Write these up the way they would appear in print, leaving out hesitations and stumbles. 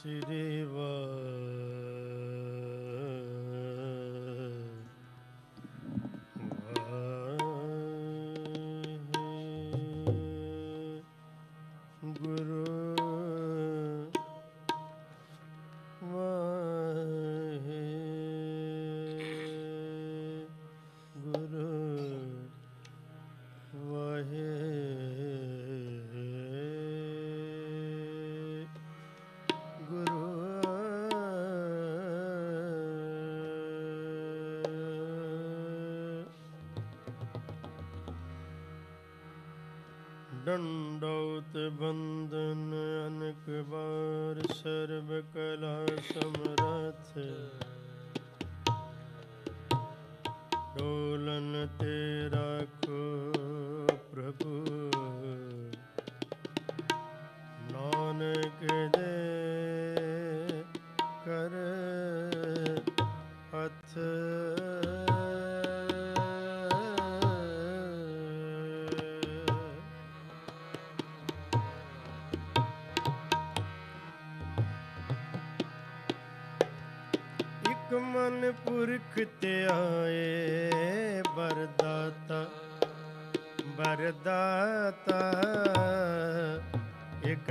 ਸ੍ਰੀ ਵਾਹਿਗੁਰੂ दंडौत बंदन अनक बार सर्व कला समरथ डोलन तेरा को प्रभु नानक दे कर हथ मन पुरख ते आए बरदाता बरदाता एक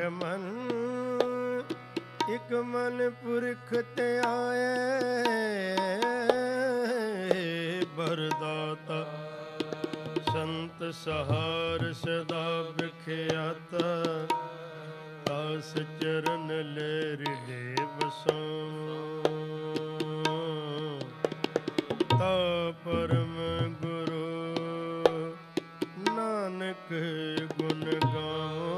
मन पुरख ते आए बरदाता संत सहार सदा बिख्याता दास चरण ले हृदय बसो परम गुरु नानक गुण गाओ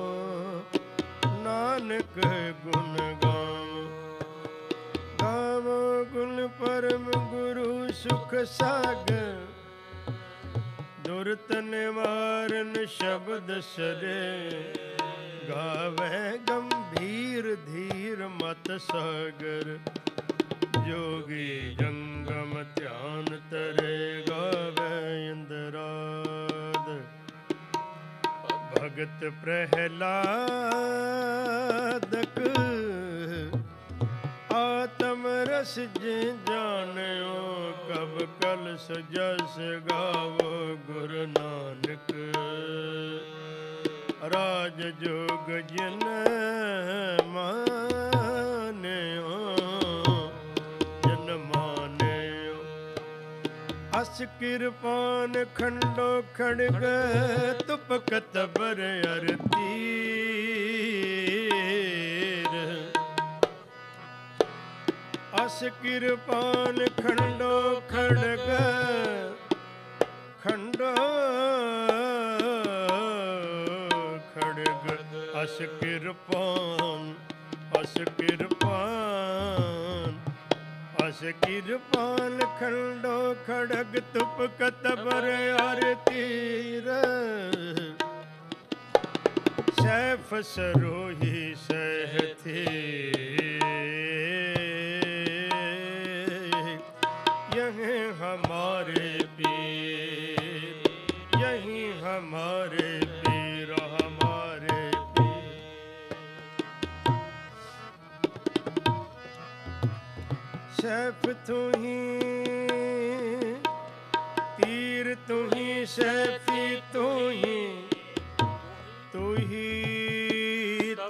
नानक गुण गाओ गाओ गुण परम गुरु सुख सागर दुरत निवारण शब्द सरे गावे गंभीर धीर मत सागर जोगी जंगम ध्यान तरे गावे इंद्राद भगत प्रहलादक आत्म रस जे जान्यो कब कल सजस गावो गुरु नानक राज जोग जिन मान्यो अस किरपान खंडो खड़ग तुप कतबर अर तीर अस किरपान खंडो खड़ग खंडो खड़ग अस किरपान अस किरपान खंडो खड़ग तुप कतबर अर तीर सैफ सरोही सहथे यही हमारे पीर यही हमारे पीर हमारे सैफ तू ही तीर तू ही सैफी तू ही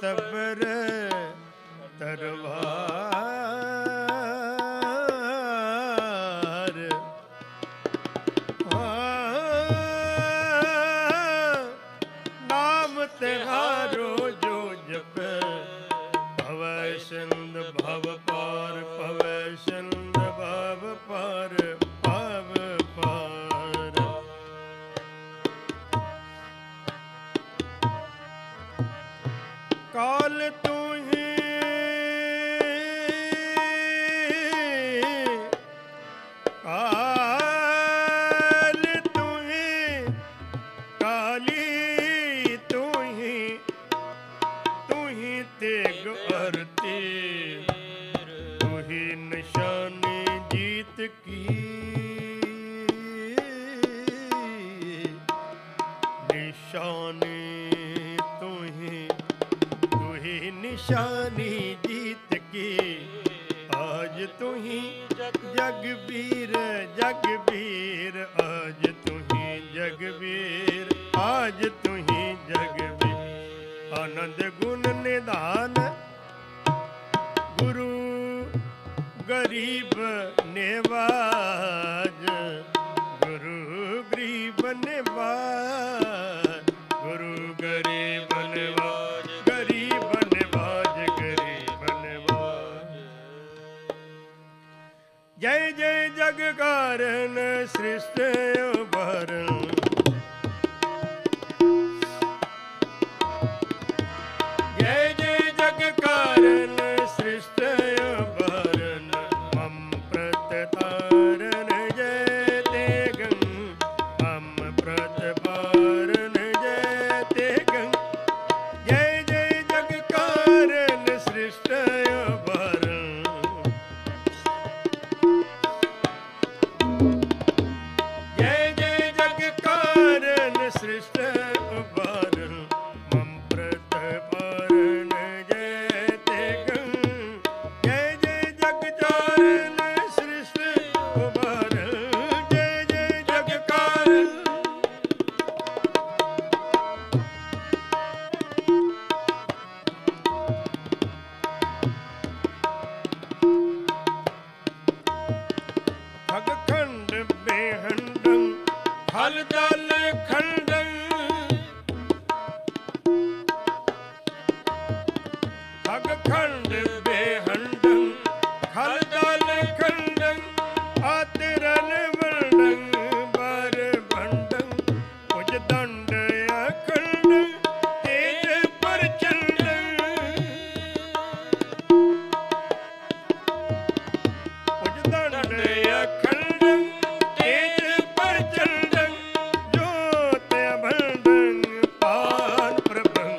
तबर तरवार नाम तेहारो जो जप भवै सिंध भव पार भवै सिंध भव पार भव पार काल तू ही काल तू ही काली तू ही तेग अरती तू ही निशानी जीत की निशानी निशानी जीत की। आज तू ही जगबीर जगबीर, आज तू ही जगबीर, आज तू ही जगबीर। आनंद गुण निधान गुरु गरीब नेवाज, गुरु गरीब नेवाज, गुरु गरीब नेवाज, गरीब नेवाज, गरीब नेवाज। जय जय जग कारण सृष्टि उभरण, जय जय जग कारण सृष्टि उभरण। मम प्रततारण जय ते गं, मम प्रतपारण जय ते गं। जय जय जग कारण सृष्टि उभरण, जय जय जग कारण सृष्टि उभरण। मम प्रतपारण जय ते गं, जय जय जग कारण सृष्टि उभरण, जय जय जग कारण। खग खंड बेहंडं हल दल खंडं, खग खंड बेहंडं हल दल खंडं। आतिरन वर्णं बर भंडं, उज दंड अखंडं तेज प्रचंडं, उज दंड अखंडं तेज प्रचंडं। ज्योत अभंडं पान प्रभं,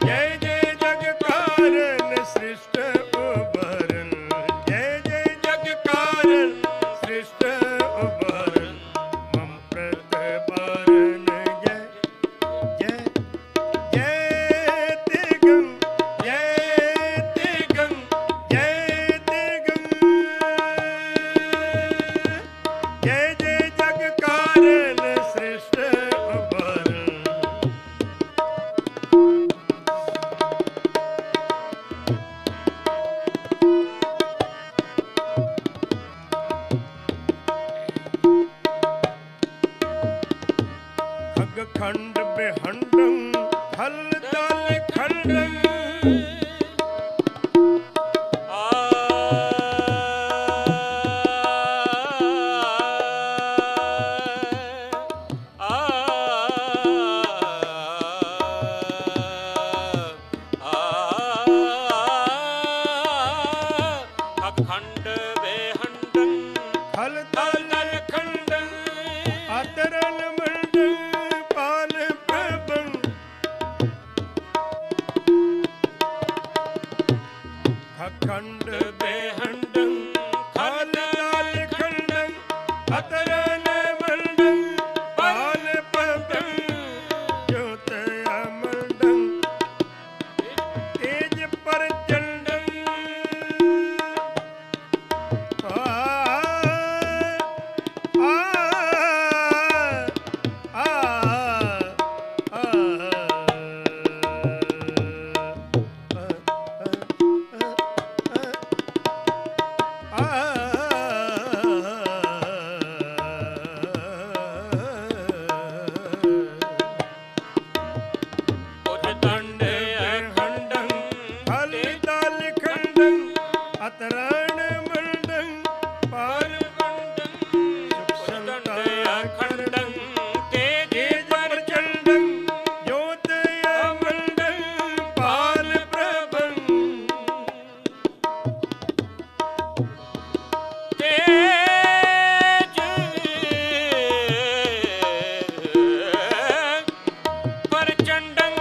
जय जय जग कारण सृष्टि उभरण, जय जय जग कारण सृष्टि उभरण। मम प्रतपारण जय जय जय ते गं, जय ते गं, जय ते गं। जय जय जग कारण सृष्टि उभरण, खग खंड बेहंडं हल दल खंडं। अखंड बेहंडं हल दल खंडं, आतरन मंडं पाल प्रभं। अखंड बेहंडं हल दल खंडं, आतरन मंडं पाल प्रभं। ज्योत अमंडं तेज प्रचंडं, आ आ आ उज दंड अखंडं हल दल खंडं, अतरण मंडं पाल खंडं, उज दंड अखंडं तेज तेज प्रचंडं। ज्योत अमंडं पाल प्रभं, तेज प्रचंडं।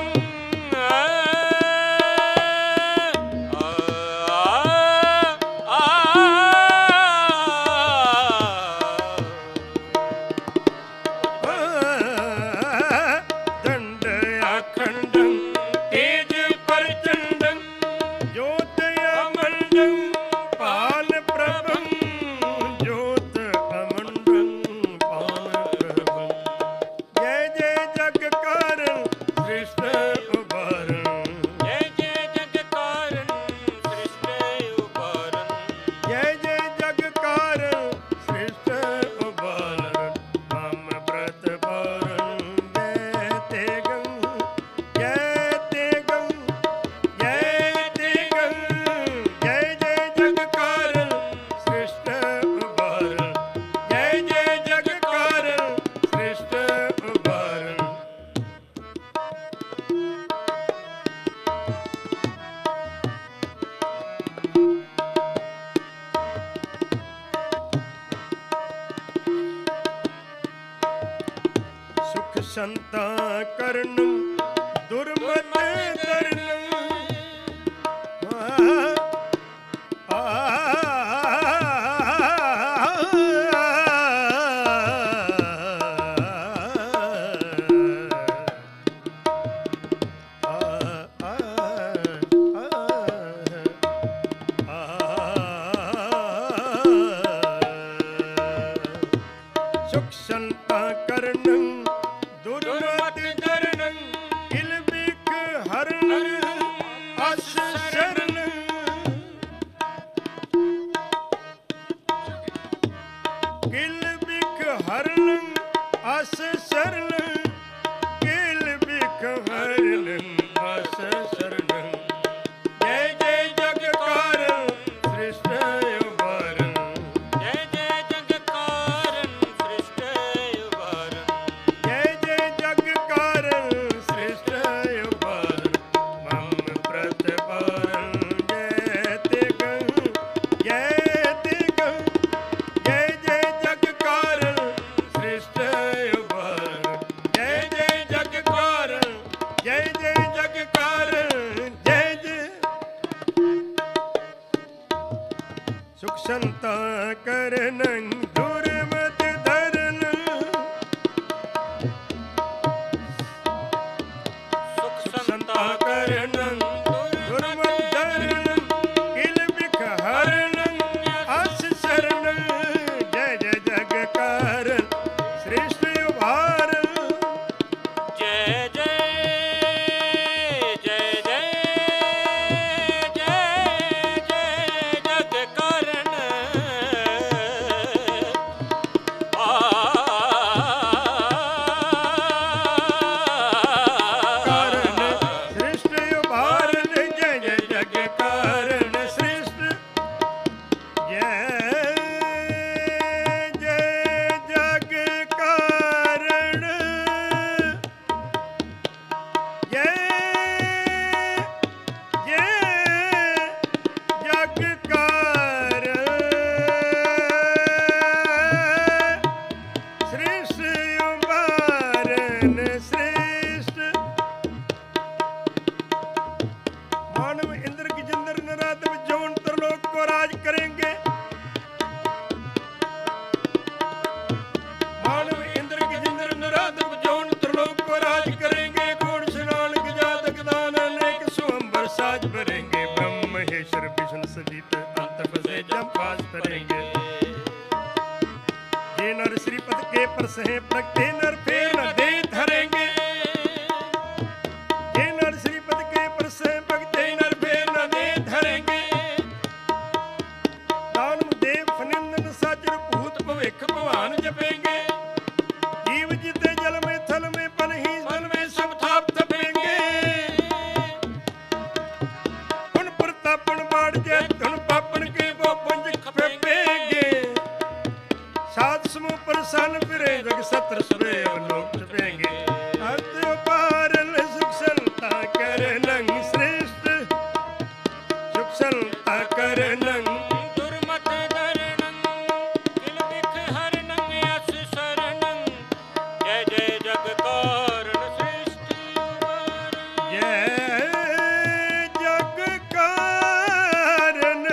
आ ਸੰਤਾ ਕਰਨ ਦੁਰਮਤ ਦਰਨ ਸੁਖ ਸੰਤਾ ਕਰਨ ਦੁਰਮਤ ਦਰਨ ਕਿਲ ਬਿਖ ਹਰਨ ਅਸ ਸ਼ਰਨ ਕਿਲ ਬਿਖ ਹਰਨ ਅਸ ਸ਼ਰਨ ਕਿਲ ਬਿਖ ਹਰਨ ਅਸ ਸ਼ਰਨ ਜੈ ਜੈ ਜਗ ਕਾਰਨ ਸ੍ਰਿਸ਼ਟ ਉਬਾਰਨ ਜੈ ਜੈ ਜਗ ਕਾਰਨ ਸ੍ਰਿਸ਼ਟ ਉਬਾਰਨ ਜੈ ਜੈ ਜਗ ਕਾਰਨ ਸ੍ਰਿਸ਼ਟ ਉਬਾਰਨ ਮਮ ਪ੍ਰਤਿਪਾਰਨ ਜੈ ਤਿਗੰ ਜੈ ਤਿਗੰ ਜੈ ਜੈ ਜਗ ਕਾਰਨ ਸ੍ਰਿਸ਼ਟ ਉਬਾਰਨ ਜੈ ਜੈ ਜਗ ਕਾਰਨ ਜੈ ਜੈ ਜਗ ਕਾਰਨ ਜੈ ਜੈ ਸੁਖ ਸੰਤਾ ਕਰਨ ਦੁਰਮਤ ਧਰਨ ਸੁਖ ਸੰਤਾ ਕਰਨ ਦੁਰਮਤ ਧਰਨ ਕਿਲ ਬਿਖ ਹਰਨ ਅਸ ਸ਼ਰਨ ਜੈ ਜੈ ਜਗ ਕਾਰਨ ਸ੍ਰਿਸ਼ਟ ਉਬਾਰਨ ਜੈ ਜੈ ਜੈ ਜੈ ਜੈ ਜੈ ਜਗ ਕਾਰਨ ਕਾਰਨ ਸ੍ਰਿਸ਼ਟ ਉਬਾਰਨ ਜੈ ਜੈ ਜਗ ਕਾਰਨ ਸ੍ਰਿਸ਼ਟ ਜੈ ਜੈ ਜਗ ਕਾਰਨ ਜੈ ਜੈ ਜਗ ਕਾਰਨ ਸ੍ਰਿਸ਼ਟ ਉਬਾਰਨ ਸ੍ਰਿਸ਼ਟ मानव इंद्र की जिंदर नरात में जौन त्रिलोक को राज करेंगे मानव इंद्र की जिंदर नरात में जौन त्रिलोक को राज करेंगे कौन स्नान जातक दान अनेक स्वयंवर साज भरेंगे ब्रह्म महेश्वर विष्णु सजीत अंत फसे जब पास करेंगे ये नर श्रीपद के परस हैं प्रगटे नर फेर न दे धरेंगे ये नर श्रीपद के परस हैं भगते नर फेर न दे धरेंगे दानव देव फनिंदन साजर भूत भविख भगवान जपेंगे जीव जीते जल में थल में पल ही सन में सब थाप तपेंगे पुन प्रतापन बाढ़ जय धन पापन के वो पुंज खपेंगे सात समूह प्रसन्न फिरे जग सत्र सुरे अवलोक जपेंगे अर्थ उपारन सुख संता करनं श्रेष्ठ सुख संता करनं ਦੁਰਮਤ ਦਰਨੰ ਕਿਲ ਬਿਖ ਹਰਨੰ ਅਸ ਸ਼ਰਨੰ ਜੈ ਜੈ ਜਗ ਕਾਰਨ ਸ੍ਰਿਸ਼ਟ ਉਬਾਰਨ ਜੈ ਜਗ ਕਾਰਨ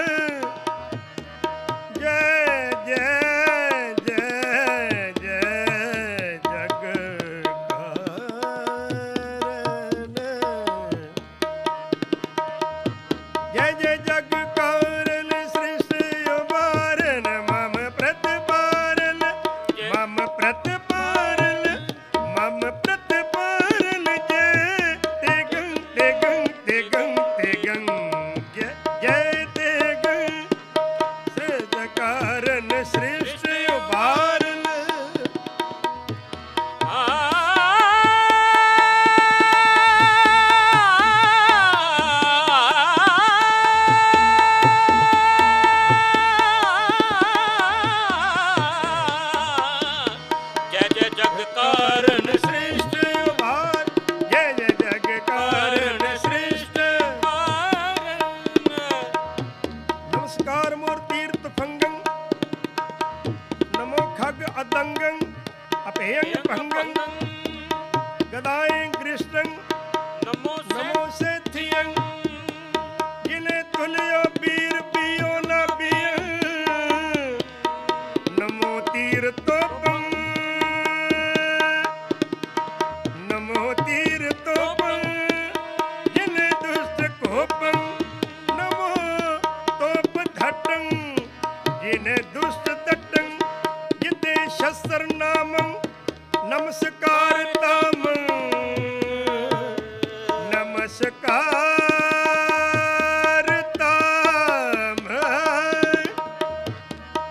ਜੈ ਜੈ ਜੈ ਜੈ ਜਗ ਕਾਰਨ ਜੈ ਜੈ ਜਗ ਕਾਰਨ ਸ੍ਰਿਸ਼ਟ ਉਬਾਰਨ ਮਮ ਪ੍ਰਤਿਪਾਰਨ ਮਮ ਪ੍ਰਤਿਪਾਰਨ ਮਮ ਪ੍ਰਤਿਪਾਰਨ ਜੈ ਤੇਗੰ ਤੇਗੰ ਤੇਗੰ ਤੇਗੰ ਜੈ ਜੈ ਤੇਗੰ ਸ੍ਰਿਸ਼ਟ ਕਾਰਨ ਸ੍ਰਿਸ਼ਟ ਉਬਾਰਨ ਜੈ ਜੈ ਜਗ ਕਾਰਨ ਕਾਰਨ ਸ੍ਰਿਸ਼ਟ ਉਬਾਰ ਜੈ ਜੈ ਜਗ ਕਾਰਨ ਸ੍ਰਿਸ਼ਟ ਨਮਸਕਾਰ ਮੋਰ ਤੀਰਥ ਫੰਗੰ ਨਮੋ ਖਗ ਅਦੰਗੰ ਅਭੇਯੰ ਭੰਗੰ गदाएं कृष्णं नमो नमो सेथियं जिन्हें तुलियो पीर पियो न पिय नमो तीर तोपं नमो तीर तोपं जिन्हें दुष्ट कोपं नमो तोप धटं जिन्हें दुष्ट तटं जिते शस्त्र नामं नमस्कार तामं नमस्कार ताम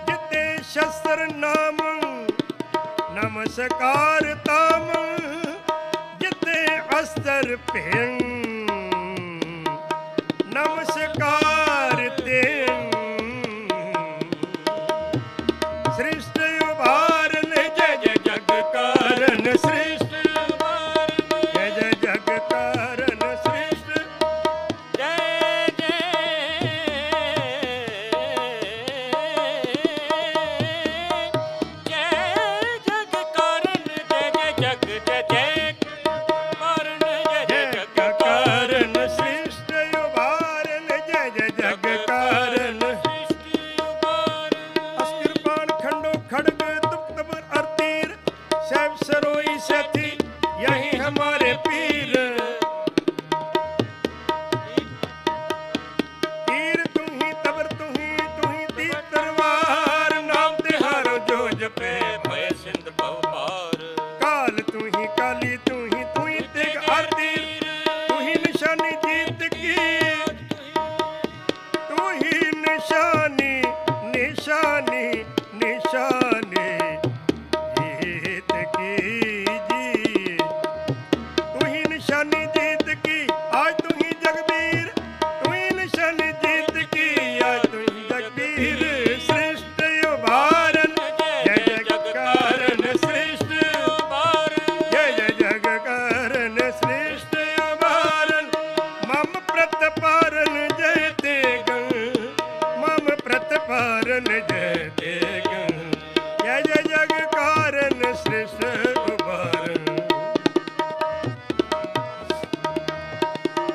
जिते शस्त्र नामं नमस्कार ताम जिते अस्त्र पें नमस्कार तें सृष्टि उभारन जय जय जग कारण सृष्टि जय जय जग कारण सृष्टि जय जय जय जग कारण जय जय जग जय जय कारण जय जय जग कारण सृष्टि उभारन जय जय जग कारण सृष्टि उबार अस्किरपान खंडो खड़ग तुक और तीर सब सरोई सथी यही हमारे पीर तीर तू ही तबर तू ही तीर तलवार नाम तिहारो जो जपे भय सिंध भव पार काल तू ही काली तू ही तेग आरती तू ही निशानी जीत की तू ही निशानी निशानी निशानी जीत की जी तू ही निशानी जीत की आज तू ही जगबीर तू ही निशानी जीत की आज तू ही जगबीर श्रेष्ठ उभारन जय जय जग कारण श्रेष्ठ उबार जय जय जग कारण श्रेष्ठ उभारन मम प्रतपारन जय तेगं मम प्रतपारन जय तेगं जय जय जग कारण श्रेष्ठ उभारन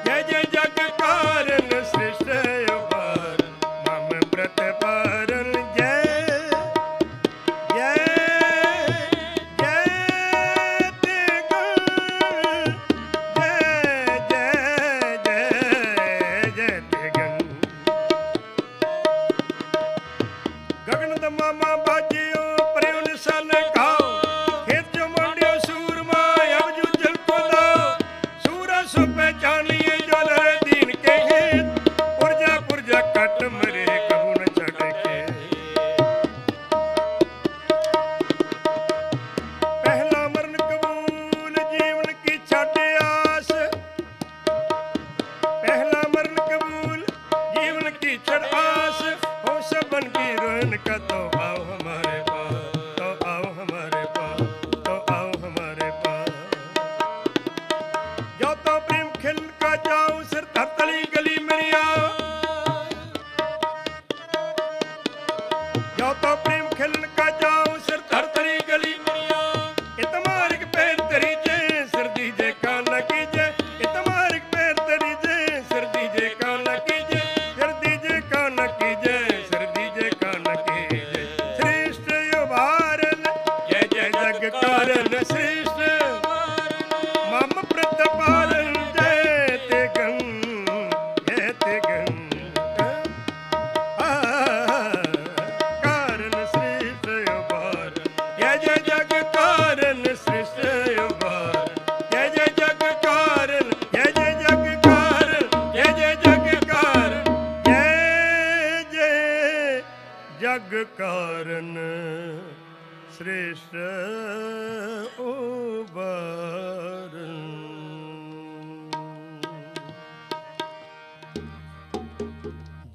जय जय जग कारण श्रेष्ठ उभारन मम प्रतपारन जय जय जय तेगं जय जय जय जय तेगं गगन दमामा बाजियो पर्यो निशान खाओ खेत जो मंडियो सूरमा अब जो जल को दाओ सूरा सो पहचानिए जो लड़े दीन के हित पुरजा कट मरे कहूँ न छड़ के पहला मरण कबूल जीवन की छाटे आस पहला मरण कबूल जीवन की छड़ आस हो सबन की रोहन का तो आओ हमारे पास तो आओ हमारे पास तो आओ हमारे पास जाओ तो प्रेम खिल का जाओ सिर धरतली गली में आओ जाओ तो प्रेम खिल का जाओ सिर धरतली गली इतमारिक पैर तरी जय सिर दीजे काना कीजे इतमारिक पैर तरी जय सिर दीजे काना कीजे सिर दीजे काना कीजे सिर दीजे काना कीजे श्रेष्ठ उभारन जय जय जग कारण श्रेष्ठ मम प्रतपारन जय तेगं कारण श्रेष्ठ उभारन जय जय जग कारण श्रेष्ठ उभारन जय जय जग कारण जय जय जग कारण जय जय जग कारण जय जय जग कारण श्रेष्ठ उभारन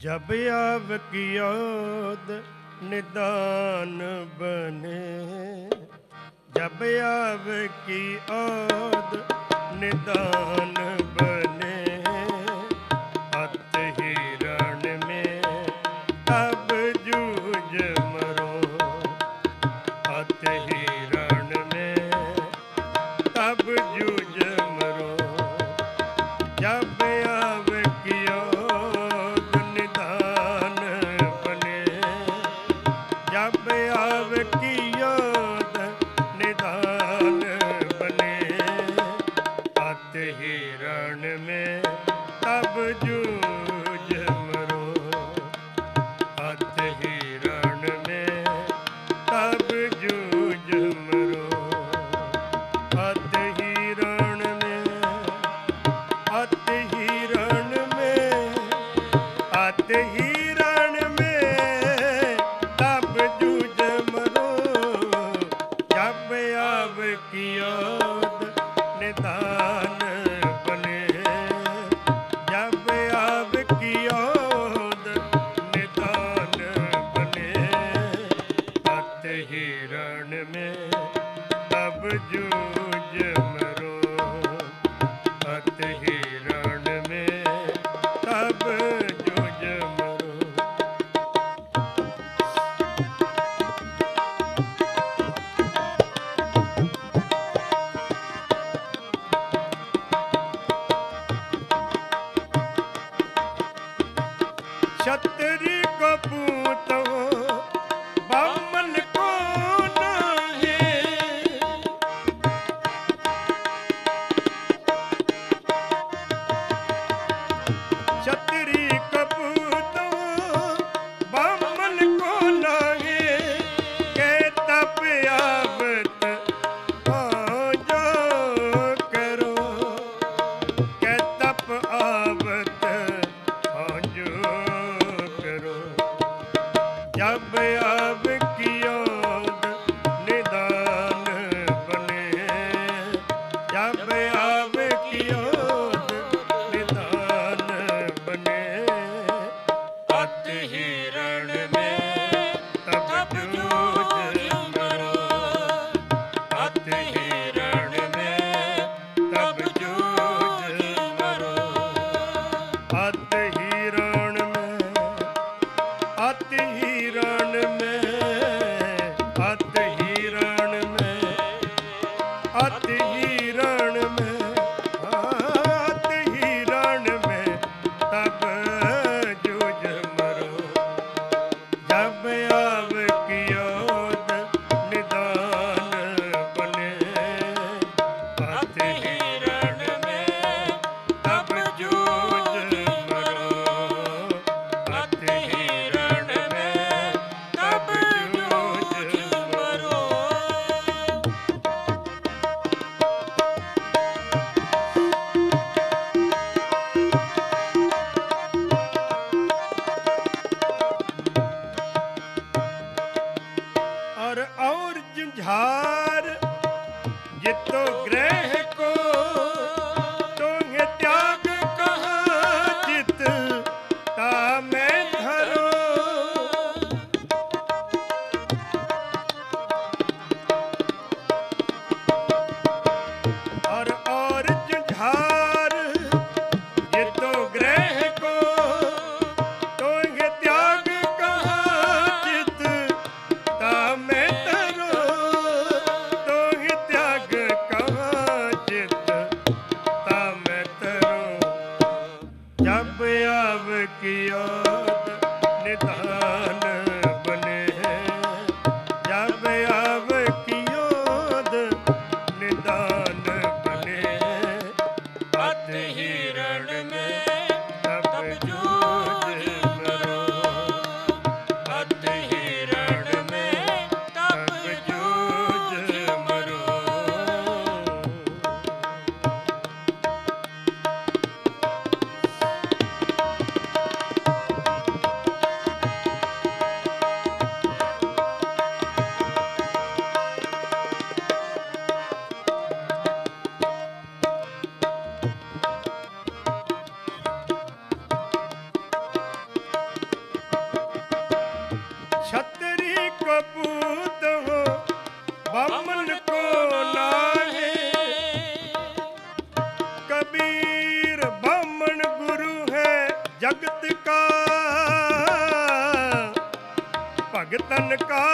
जब आव की याद निदान बने जब आव की याद निदान बने अत हिरण में तब जूझ मरो अत हिरण में तब जूझ क्षत्रि को पूत हो बामन को नाहे। क्षत्रि को पूत हो बामन को नाहे, के तप आवत हो जो करो, के तप आवत हो जो करो। जब आव कियोद निदान बने, जब आव कियोद निदान बने। अत हिरण में तब जूझ मरो, अत हिरण में तब जूझ मरो। अत हिरण में, अत हिरण में, अत हिरण में, अत हिरण में, अत हिरण में तब जूझ मरो। जब आव कियोद निदान बने, अत हिरण में तब जूझ मरो, अत हिरण में तब जूझ मरो। और जुझार जितो ग्रह को, तोहे त्याग कहाँ चित ता मैं धरो। और जुझार जितो ग्रह को, तोहे त्याग कहाँ चित ता मैं धरो। तोहे त्याग कहाँ चित ता मैं धरो। जब आव कियोद निदान बने, जब आव कियोद निदान बने। अत हिरण में तब तब जूझ जूझ मरो, अत हिरण में तब तब जूझ मरो। क्षत्रि को पूत हो बामन को नाहे। कबीर बामन गुरु है जगत का, भगतन का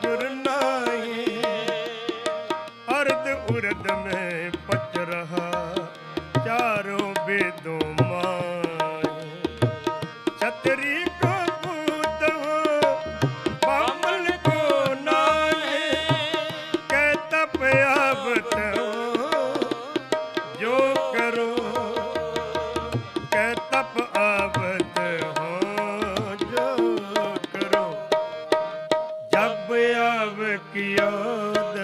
गुरु नाहे। अर्ध उर्द में पच रहा चारों वेदों माए। क्षत्रि को पूत हो बामन को नाहे, के तप आवत हो जो करो, के तप आवत हो जो करो। जब आव कियोद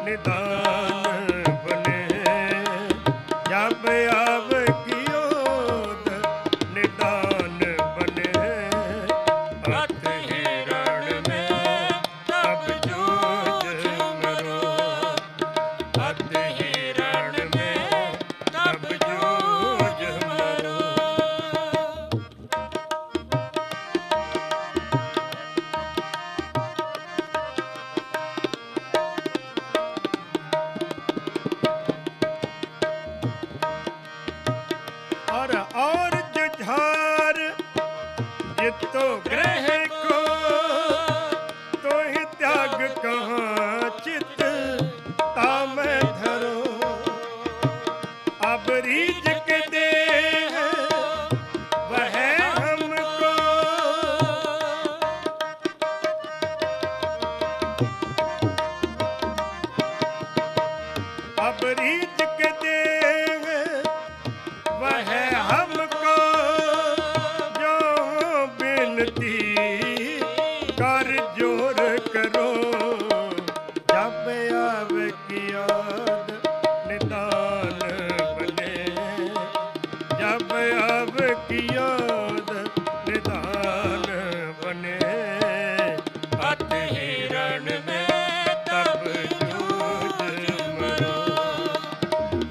निदान बने, जब आव कियोद निदान बने। अत हिरण में तब जूझ मरो, अत हिरण में तब जूझ मरो। और जुझार जितो ग्रह को, तोहि त्याग कहाँ चित ता मैं धरो। अब रीझ के दे वह हम बिनती कर जोर करो, जब आवे की याद निदान बने, जब आवे की याद निदान बने। अत हिरण में तब जूझ मरो,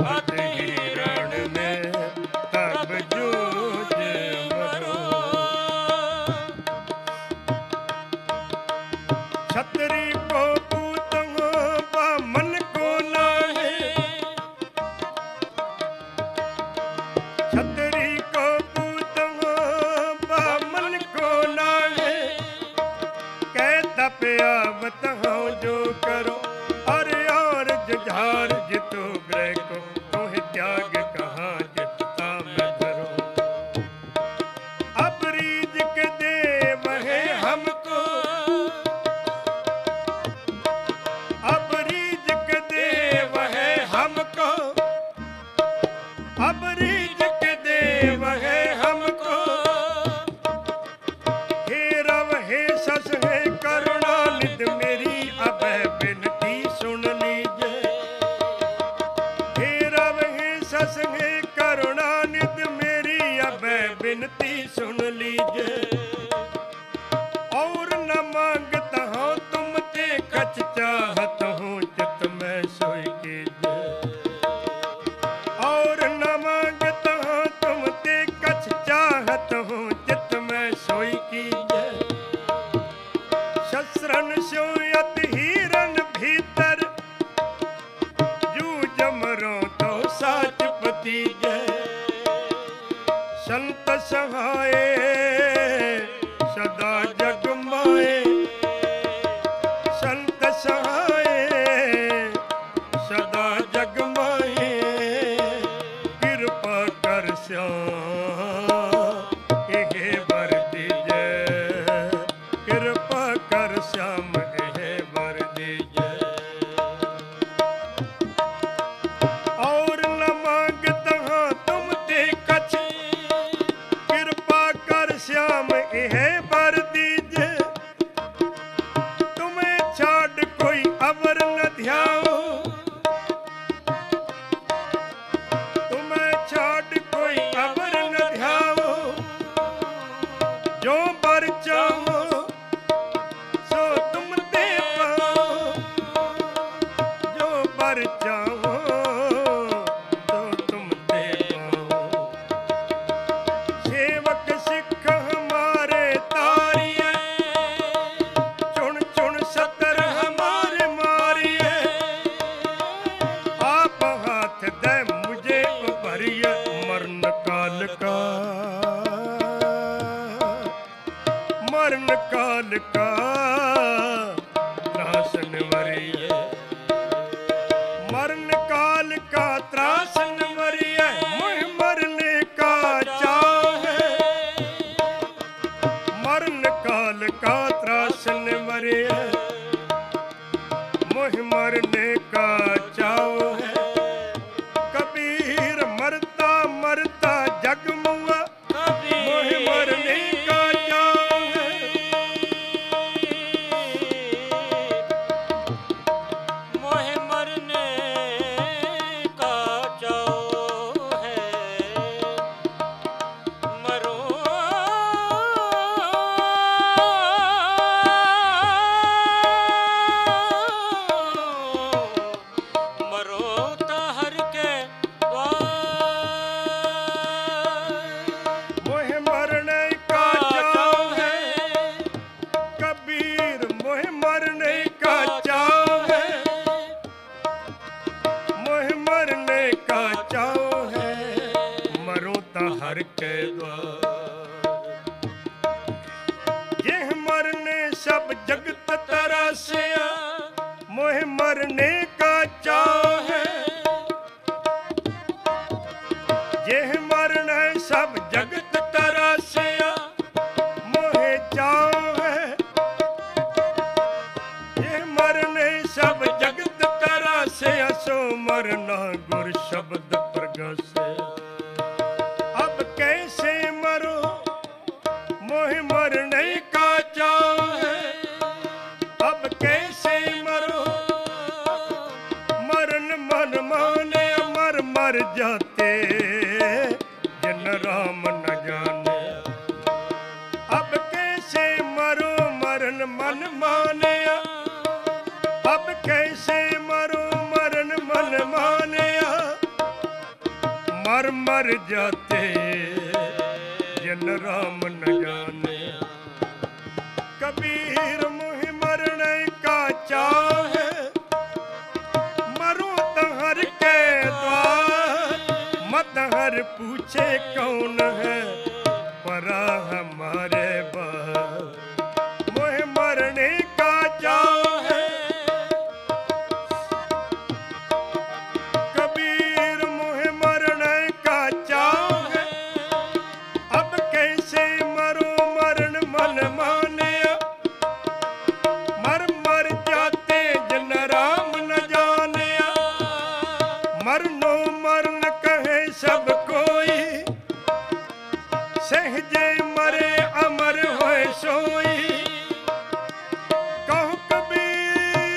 अत हिरण में तब जूझ मरो। छतरी को पूतंगो बामन को नाहे, छतरी को पूतंगो बामन को नाहे, कहता प्यावत हो जो करो, अरे और जुझार जितो ग्रह को, तोह त्याग कहाँ जितता मैं धरो। अब रीज के देव है हमको, अब रीज के देव है हमको, अब रीज के देव है हमको। हे रव हे सस है करुणानिधि मेरी अब बिनती सुन लीजिए। हे रव हे सस है करुणानिधि मेरी अब बिनती सुन लीजिए। और न मांगता हूँ तुम ते कछ चाहत हूँ चित में सोई कीजिए। और न मांगता हूँ तुम ते कछ चाहत हूँ चित में सोई कीजिए। शस्त्रन सोयत हिरन भीतर, जूझ मरो तो साच पतीजे। संत सहाय सदा जग माए, संत सहाय सदा जग माए। कृपा कर श्याम एहे वर दीजे, कृपा कर श्याम एहे वर दीजे। और न मांगता हूँ तुम ते कछ, कृपा कर श्याम एहे वर दीजे। तुम्हें छाड़ कोई अवर न ध्याओ, तुम्हें छाड़ कोई अवर न ध्याओ। जो बर चाहो सो तुम दे पाओ, जो बर चाहो तो तुम दे पाओ। सेवक सिख हमारे तारिए, चुन चुन सतर हमारे मारिए। आप हाथ दे मुझे उभरिए, मरण काल का, मरण काल का त्रासन वरिए। मरण काल का त्रासन वरिए, मुझ मरने का चाव है। मरण काल का त्रासन वरिए, मुझ मरने का चाव है। कबीर मरता मरता जग मुआ, मुझ मरने का चाव है। मोह मरने का चाव है। मरो मरो ताहर के द्वार। मोह मरने का चाव है। कबीर मोह मरने का चाव है, मोह मरने का चाव है। मरो ताहर के द्वार। यह मरने सब जगत तरासिया, मोह मरने का चाव है। यह मरने सब जगत तरासिया, मोहे चाव है। यह मरने सब जगत तरासिया, सो मरना गुर शब्द प्रगसे। अब कैसे मरो मोह मरने का चाहे अब कैसे मरो, मरण मन माने मर मर जाते जिन राम न जाने। अब कैसे मरो मरण मन माने, अब कैसे मरो मरण मन माने, मर मर जाते जिन राम न जाने। कबीर मुहि मरने का चाहे मरो तहर के द्वार, मत हर पूछे कौन है परा हमारे बार। मुहि मरने का चाहे कबीर मुहि मरने का चाहे, अब कैसे मरो मरण मन माने, मर मर जाते जिन राम न जाने। मरनो मरण कहे सब कोई, सहजे मरे अमर होए सोई। कहो कबीर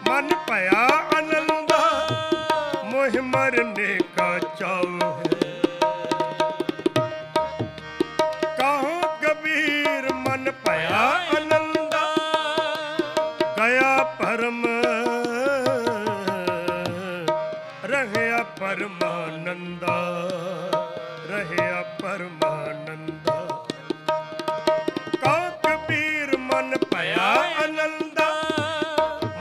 मन पया आनंदा, मोह मरने का चाव है। कहो कबीर मन पया आनंदा, गया परम रहया परमानंदा, रहया परमानंदा। कहो कबीर मन पया आनंदा,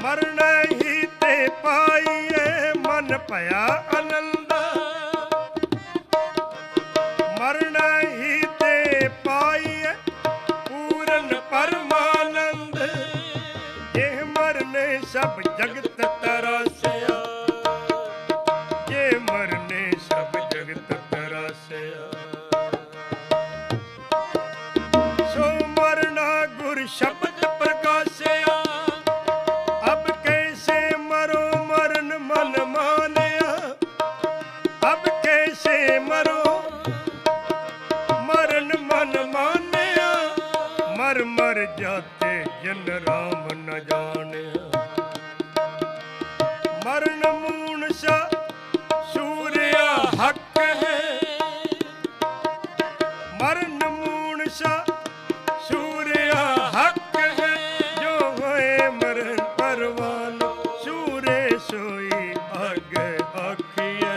मरना ही ते पाइए मन पया आनंदा, मरना ही ते पाइए पूरन परमानंद। ये मरने सब जगत तरासया, ये मरने सब जगत तरासया। सो मरना गुर शब्द प्रकाशया, अब कैसे मरो मरण मन मानया। अब कैसे मरो मरण मन मानया, मर मर जाते जिन राम न जाने। मरण मून सा सूर्या हक है, मरण मून सा सूर्या हक है। जो होए मरण परवान सूरे सोई आगे आखिए,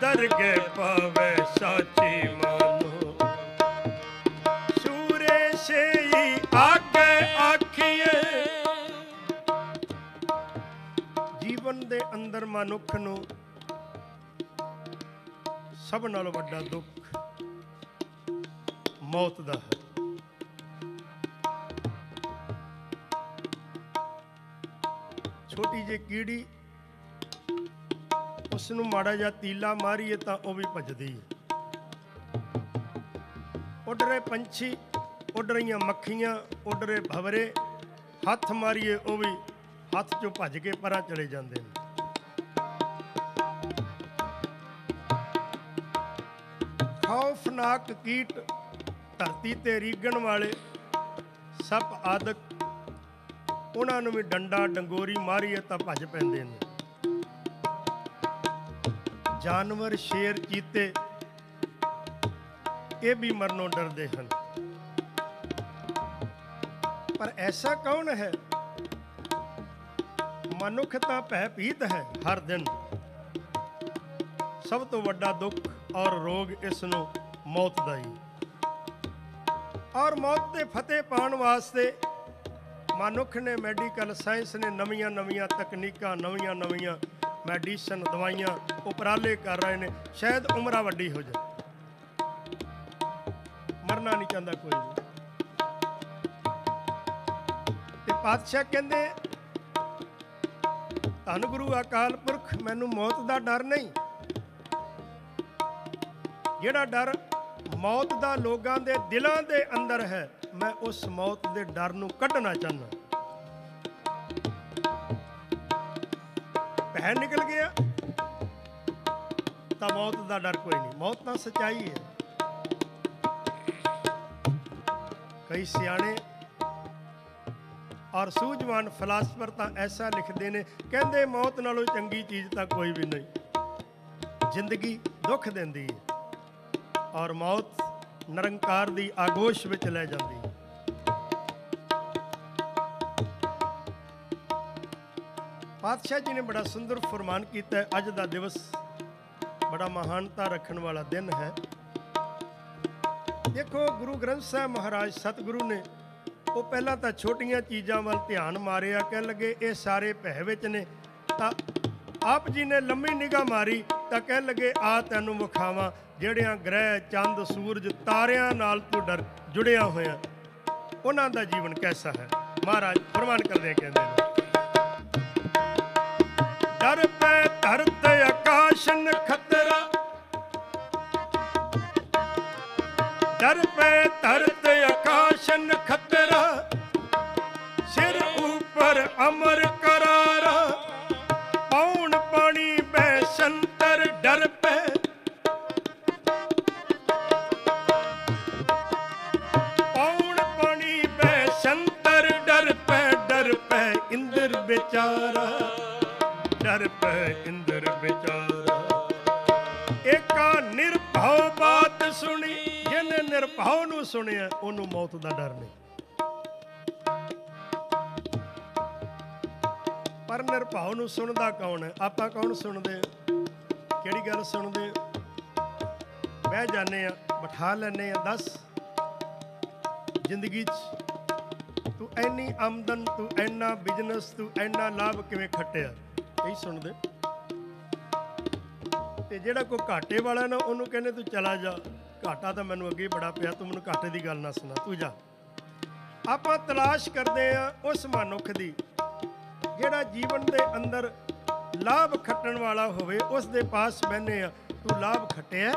दरगे पावे साची मानो। सूरे से ही आगे आखिए। ਜੀਵਨ ਦੇ ਅੰਦਰ ਮਨੁੱਖ ਨੂੰ ਸਭ ਨਾਲੋਂ ਵੱਡਾ ਦੁੱਖ ਮੌਤ ਦਾ ਹੈ। ਛੋਟੀ ਜਿਹੀ ਕੀੜੀ, ਉਸ ਨੂੰ ਮਾੜਾ ਜਿਹਾ ਤੀਲਾ ਮਾਰੀਏ ਤਾਂ ਉਹ ਵੀ ਭੱਜਦੀ ਹੈ। ਉੱਡ ਰਹੇ ਪੰਛੀ, ਉੱਡ ਰਹੀਆਂ ਮੱਖੀਆਂ, ਉੱਡ ਰਹੇ ਭੰਵਰੇ, ਹੱਥ ਮਾਰੀਏ ਉਹ ਵੀ ਹੱਥ ਚੋਂ ਭੱਜ ਕੇ ਪਰਾਂ ਚਲੇ ਜਾਂਦੇ ਨੇ। ਖੌਫਨਾਕ ਕੀਟ, ਧਰਤੀ ਤੇ ਰੀਗਣ ਵਾਲੇ ਸੱਪ ਆਦਿਕ, ਉਹਨਾਂ ਨੂੰ ਵੀ ਡੰਡਾ ਡੰਗੋਰੀ ਮਾਰੀਏ ਤਾਂ ਭੱਜ ਪੈਂਦੇ ਨੇ। ਜਾਨਵਰ, ਸ਼ੇਰ, ਚੀਤੇ, ਇਹ ਵੀ ਮਰਨੋਂ ਡਰਦੇ ਹਨ। ਪਰ ਐਸਾ ਕੌਣ ਹੈ? ਮਨੁੱਖ ਤਾਂ ਭੈ ਭੀਤ ਹੈ ਹਰ ਦਿਨ। ਸਭ ਤੋਂ ਵੱਡਾ ਦੁੱਖ ਔਰ ਰੋਗ ਇਸ ਨੂੰ ਮੌਤ ਦਾ ਹੀ। ਔਰ ਮੌਤ ਤੇ ਫਤਿਹ ਪਾਉਣ ਵਾਸਤੇ ਮਨੁੱਖ ਨੇ, ਮੈਡੀਕਲ ਸਾਇੰਸ ਨੇ ਨਵੀਆਂ ਨਵੀਆਂ ਤਕਨੀਕਾਂ, ਨਵੀਆਂ ਨਵੀਆਂ ਮੈਡੀਸਨ, ਦਵਾਈਆਂ ਉਪਰਾਲੇ ਕਰ ਰਹੇ ਨੇ। ਸ਼ਾਇਦ ਉਮਰਾਂ ਵੱਡੀ ਹੋ ਜਾਏ, ਮਰਨਾ ਨਹੀਂ ਚਾਹੁੰਦਾ ਕੋਈ ਵੀ। ਤੇ ਪਾਤਸ਼ਾਹ ਕਹਿੰਦੇ, ਧੰਨ ਗੁਰੂ ਅਕਾਲ ਪੁਰਖ, ਮੈਨੂੰ ਮੌਤ ਦਾ ਡਰ ਨਹੀਂ। ਜਿਹੜਾ ਡਰ ਮੌਤ ਦਾ ਲੋਕਾਂ ਦੇ ਦਿਲਾਂ ਦੇ ਅੰਦਰ ਹੈ, ਮੈਂ ਉਸ ਮੌਤ ਦੇ ਡਰ ਨੂੰ ਕੱਢਣਾ ਚਾਹੁੰਦਾ। ਭੈ ਨਿਕਲ ਗਿਆ ਤਾਂ ਮੌਤ ਦਾ ਡਰ ਕੋਈ ਨਹੀਂ। ਮੌਤ ਤਾਂ ਸੱਚਾਈ ਹੈ। कई सियाने और सूझवान फिलासफर तो ऐसा लिखते हैं, कहते मौत नालों चंगी चीज़ तो कोई भी नहीं। जिंदगी दुख देंदी है और मौत निरंकार दी आगोश विच ले जाती है। पातशाह जी ने बड़ा सुंदर फरमान किया है। अज का दिवस बड़ा महानता रखने वाला दिन है। देखो गुरु ग्रंथ साहब महाराज सतगुरु ने वो पहला तो छोटियां चीज़ों वाल ध्यान मारिया, कह लगे ये सारे भय विच ने। तो आप जी ने लंबी निगाह मारी तो कह लगे आ तैनूं विखावां जिहड़ियां ग्रह चंद सूरज तारियां नाल तू डर जुड़िया होया उन्हां दा जीवन कैसा है। महाराज फरमान करदे कहंदे ने, डर पे धरत आकाश नखतरा, डर पे धरत आकाश नखतरा, सिर ऊपर अमर करारा, पौन पानी बैसंतर डर पे, पौन पानी बैसंतर डर पे इंद्र बेचारा, डर पे इंद्र बेचारा। एका निर्भव बात सुनी, जिन्हें निर्भव नूं सुनिया उन्होंने मौत का डर नहीं। पर निर्भव नूं सुनदा कौन है? आपां कौन सुनदे? किहड़ी गल सुनदे? बह जाने बिठा लैने आ, दस जिंदगी तू इन्नी आमदन, तू इन्ना बिजनेस, तू इन्ना लाभ किवें खट्टिया, यही सुनदे। ते जिहड़ा कोई घाटे वाला ना उन्होंने कहने तू चला जा, घाटा तो मैनूं अगे बड़ा पिया, तू मैनूं घाटे की गल ना सुना, तू जा। आपां तलाश करदे आ उस मनुख दी जिहड़ा जीवन दे अंदर लाभ खट्टण वाला होवे, उस दे पास बहने आ, तू लाभ खट्टिया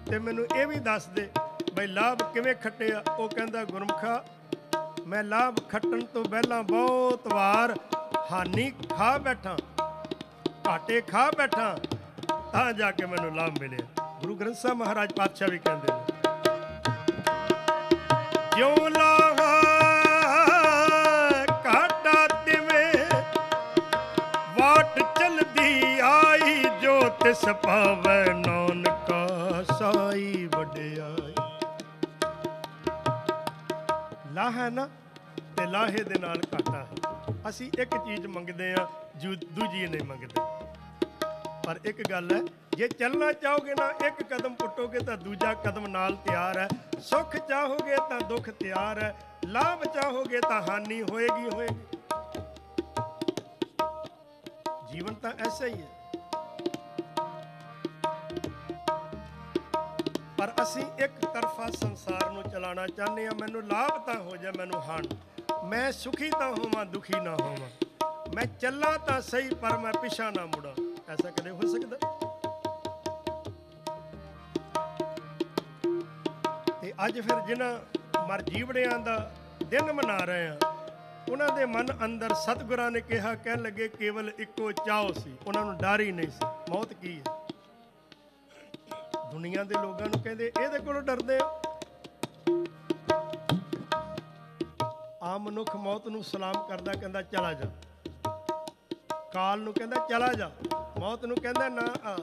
ते मैनूं ये भी दस दे बई लाभ किवें खट्टिया। वो कहंदा गुरमुखा मैं लाभ खट्टण तो पहला बहुत वार हानि खा बैठा, घाटे खा बैठा, तां जाके मैनूं लाभ मिले। गुरु ग्रंथ साहब महाराज पातशाह भी कहंदे ने, ज्यों लाहा घाटा तिवें वाट चलदी आई, जो तिस पावै नानका साई वडियाई। लाह है ना ते लाहे दे नाल घाटा है। असी एक चीज़ मंगदे आ, दूजी नहीं मंगदे। पर एक गल है, जे चलना चाहोगे ना एक कदम पुटोगे तो दूजा कदम नाल तैयार है। सुख चाहोगे तो दुख तैयार है, लाभ चाहोगे तो हानि होएगी होएगी। जीवन तो ऐसा ही है। पर असी एक तरफा संसार नूं चलाना चाहते हैं। मैनूं लाभ तो हो जाए, मैनूं हान, मैं सुखी तो होवां दुखी ना होवां, मैं चला तो सही पर मैं पिछा ना मुड़ा। ऐसा कदे हो सकता? ते अज फिर जिन्हां मर जीवड़ियां दा दिन मना रहे हैं, उन्हां दे मन अंदर सतगुरां ने कहा, कह लगे केवल इक्को चाओ सी, उन्हां नूं डर ही नहीं सी। मौत की है? दुनिया के लोगों को कहते ਇਹਦੇ ਕੋਲੋਂ डरते हो। आम मनुख मौत नूं सलाम करदा, कहंदा चला जा। काल नूं कहंदा चला जा, मौत नूं कहंदा ना आ।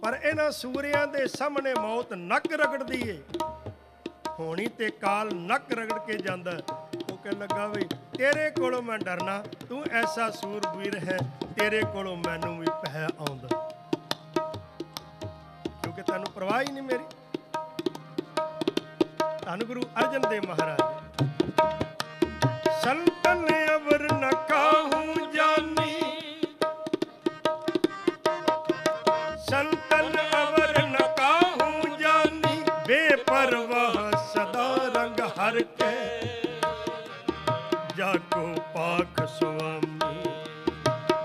पर इन्हां सूरियां दे सामने मौत नक रगड़दी है। होनी ते काल नक रगड़ के जांदा, वो कह लगा वी तेरे कोलों मैं डरना, तू ऐसा सूरबीर है, तेरे कोलों मैनूं भी पै आउंदा, क्योंकि तैनूं परवाह ही नहीं मेरी। धन गुरु अर्जन देव महाराज, संतन अवर न काहूं जानी, संतन अवर न काहूं जानी, बेपरवाह सदा रंग हर के, जाको पाख स्वामी,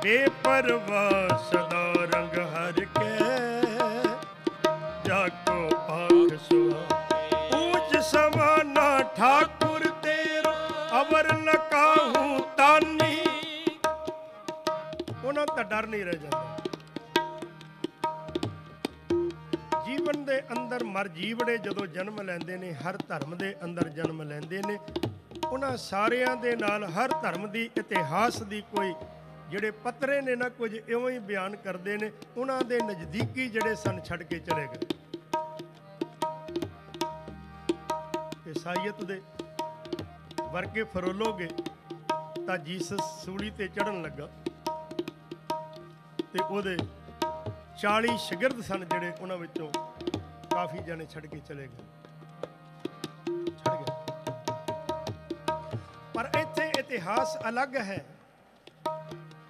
बेपरवाह सदा रंग हर के, जाको पाख स्वामी। ऊंच समाना ठाकुर तेरा, अवर न काहूं तानी। उन्होंने तो डर नहीं रह जाता। ਜੀਵਨ ਦੇ ਅੰਦਰ ਮਰ ਜੀਵੜੇ ਜਦੋਂ ਜਨਮ ਲੈਂਦੇ ਨੇ, ਹਰ ਧਰਮ ਦੇ ਅੰਦਰ ਜਨਮ ਲੈਂਦੇ ਨੇ, ਉਹਨਾਂ ਸਾਰਿਆਂ ਦੇ ਨਾਲ ਹਰ ਧਰਮ ਦੀ ਇਤਿਹਾਸ ਦੀ ਕੋਈ ਜਿਹੜੇ ਪੱਤਰੇ ਨੇ ਨਾ ਕੁਝ ਇਉਂ ਹੀ ਬਿਆਨ ਕਰਦੇ ਨੇ। ਉਹਨਾਂ ਦੇ ਨਜ਼ਦੀਕੀ ਜਿਹੜੇ ਸਨ ਛੱਡ ਕੇ ਚਲੇ ਗਏ। ਈਸਾਈਅਤ ਦੇ ਵਰਗੇ ਫਰੋਲੋਗੇ ਤਾਂ ਜੀਸਸ ਸੂਲੀ ਤੇ ਚੜ੍ਹਨ ਲੱਗਾ ਤੇ ਉਹਦੇ 40 ਸ਼ਾਗਿਰਦ ਸਨ ਜਿਹੜੇ, ਉਹਨਾਂ ਵਿੱਚੋਂ ਕਾਫੀ ਜਣੇ ਛੱਡ ਕੇ ਚਲੇ ਗਏ, ਛੱਡ ਗਏ। ਪਰ ਇੱਥੇ ਇਤਿਹਾਸ ਅਲੱਗ ਹੈ।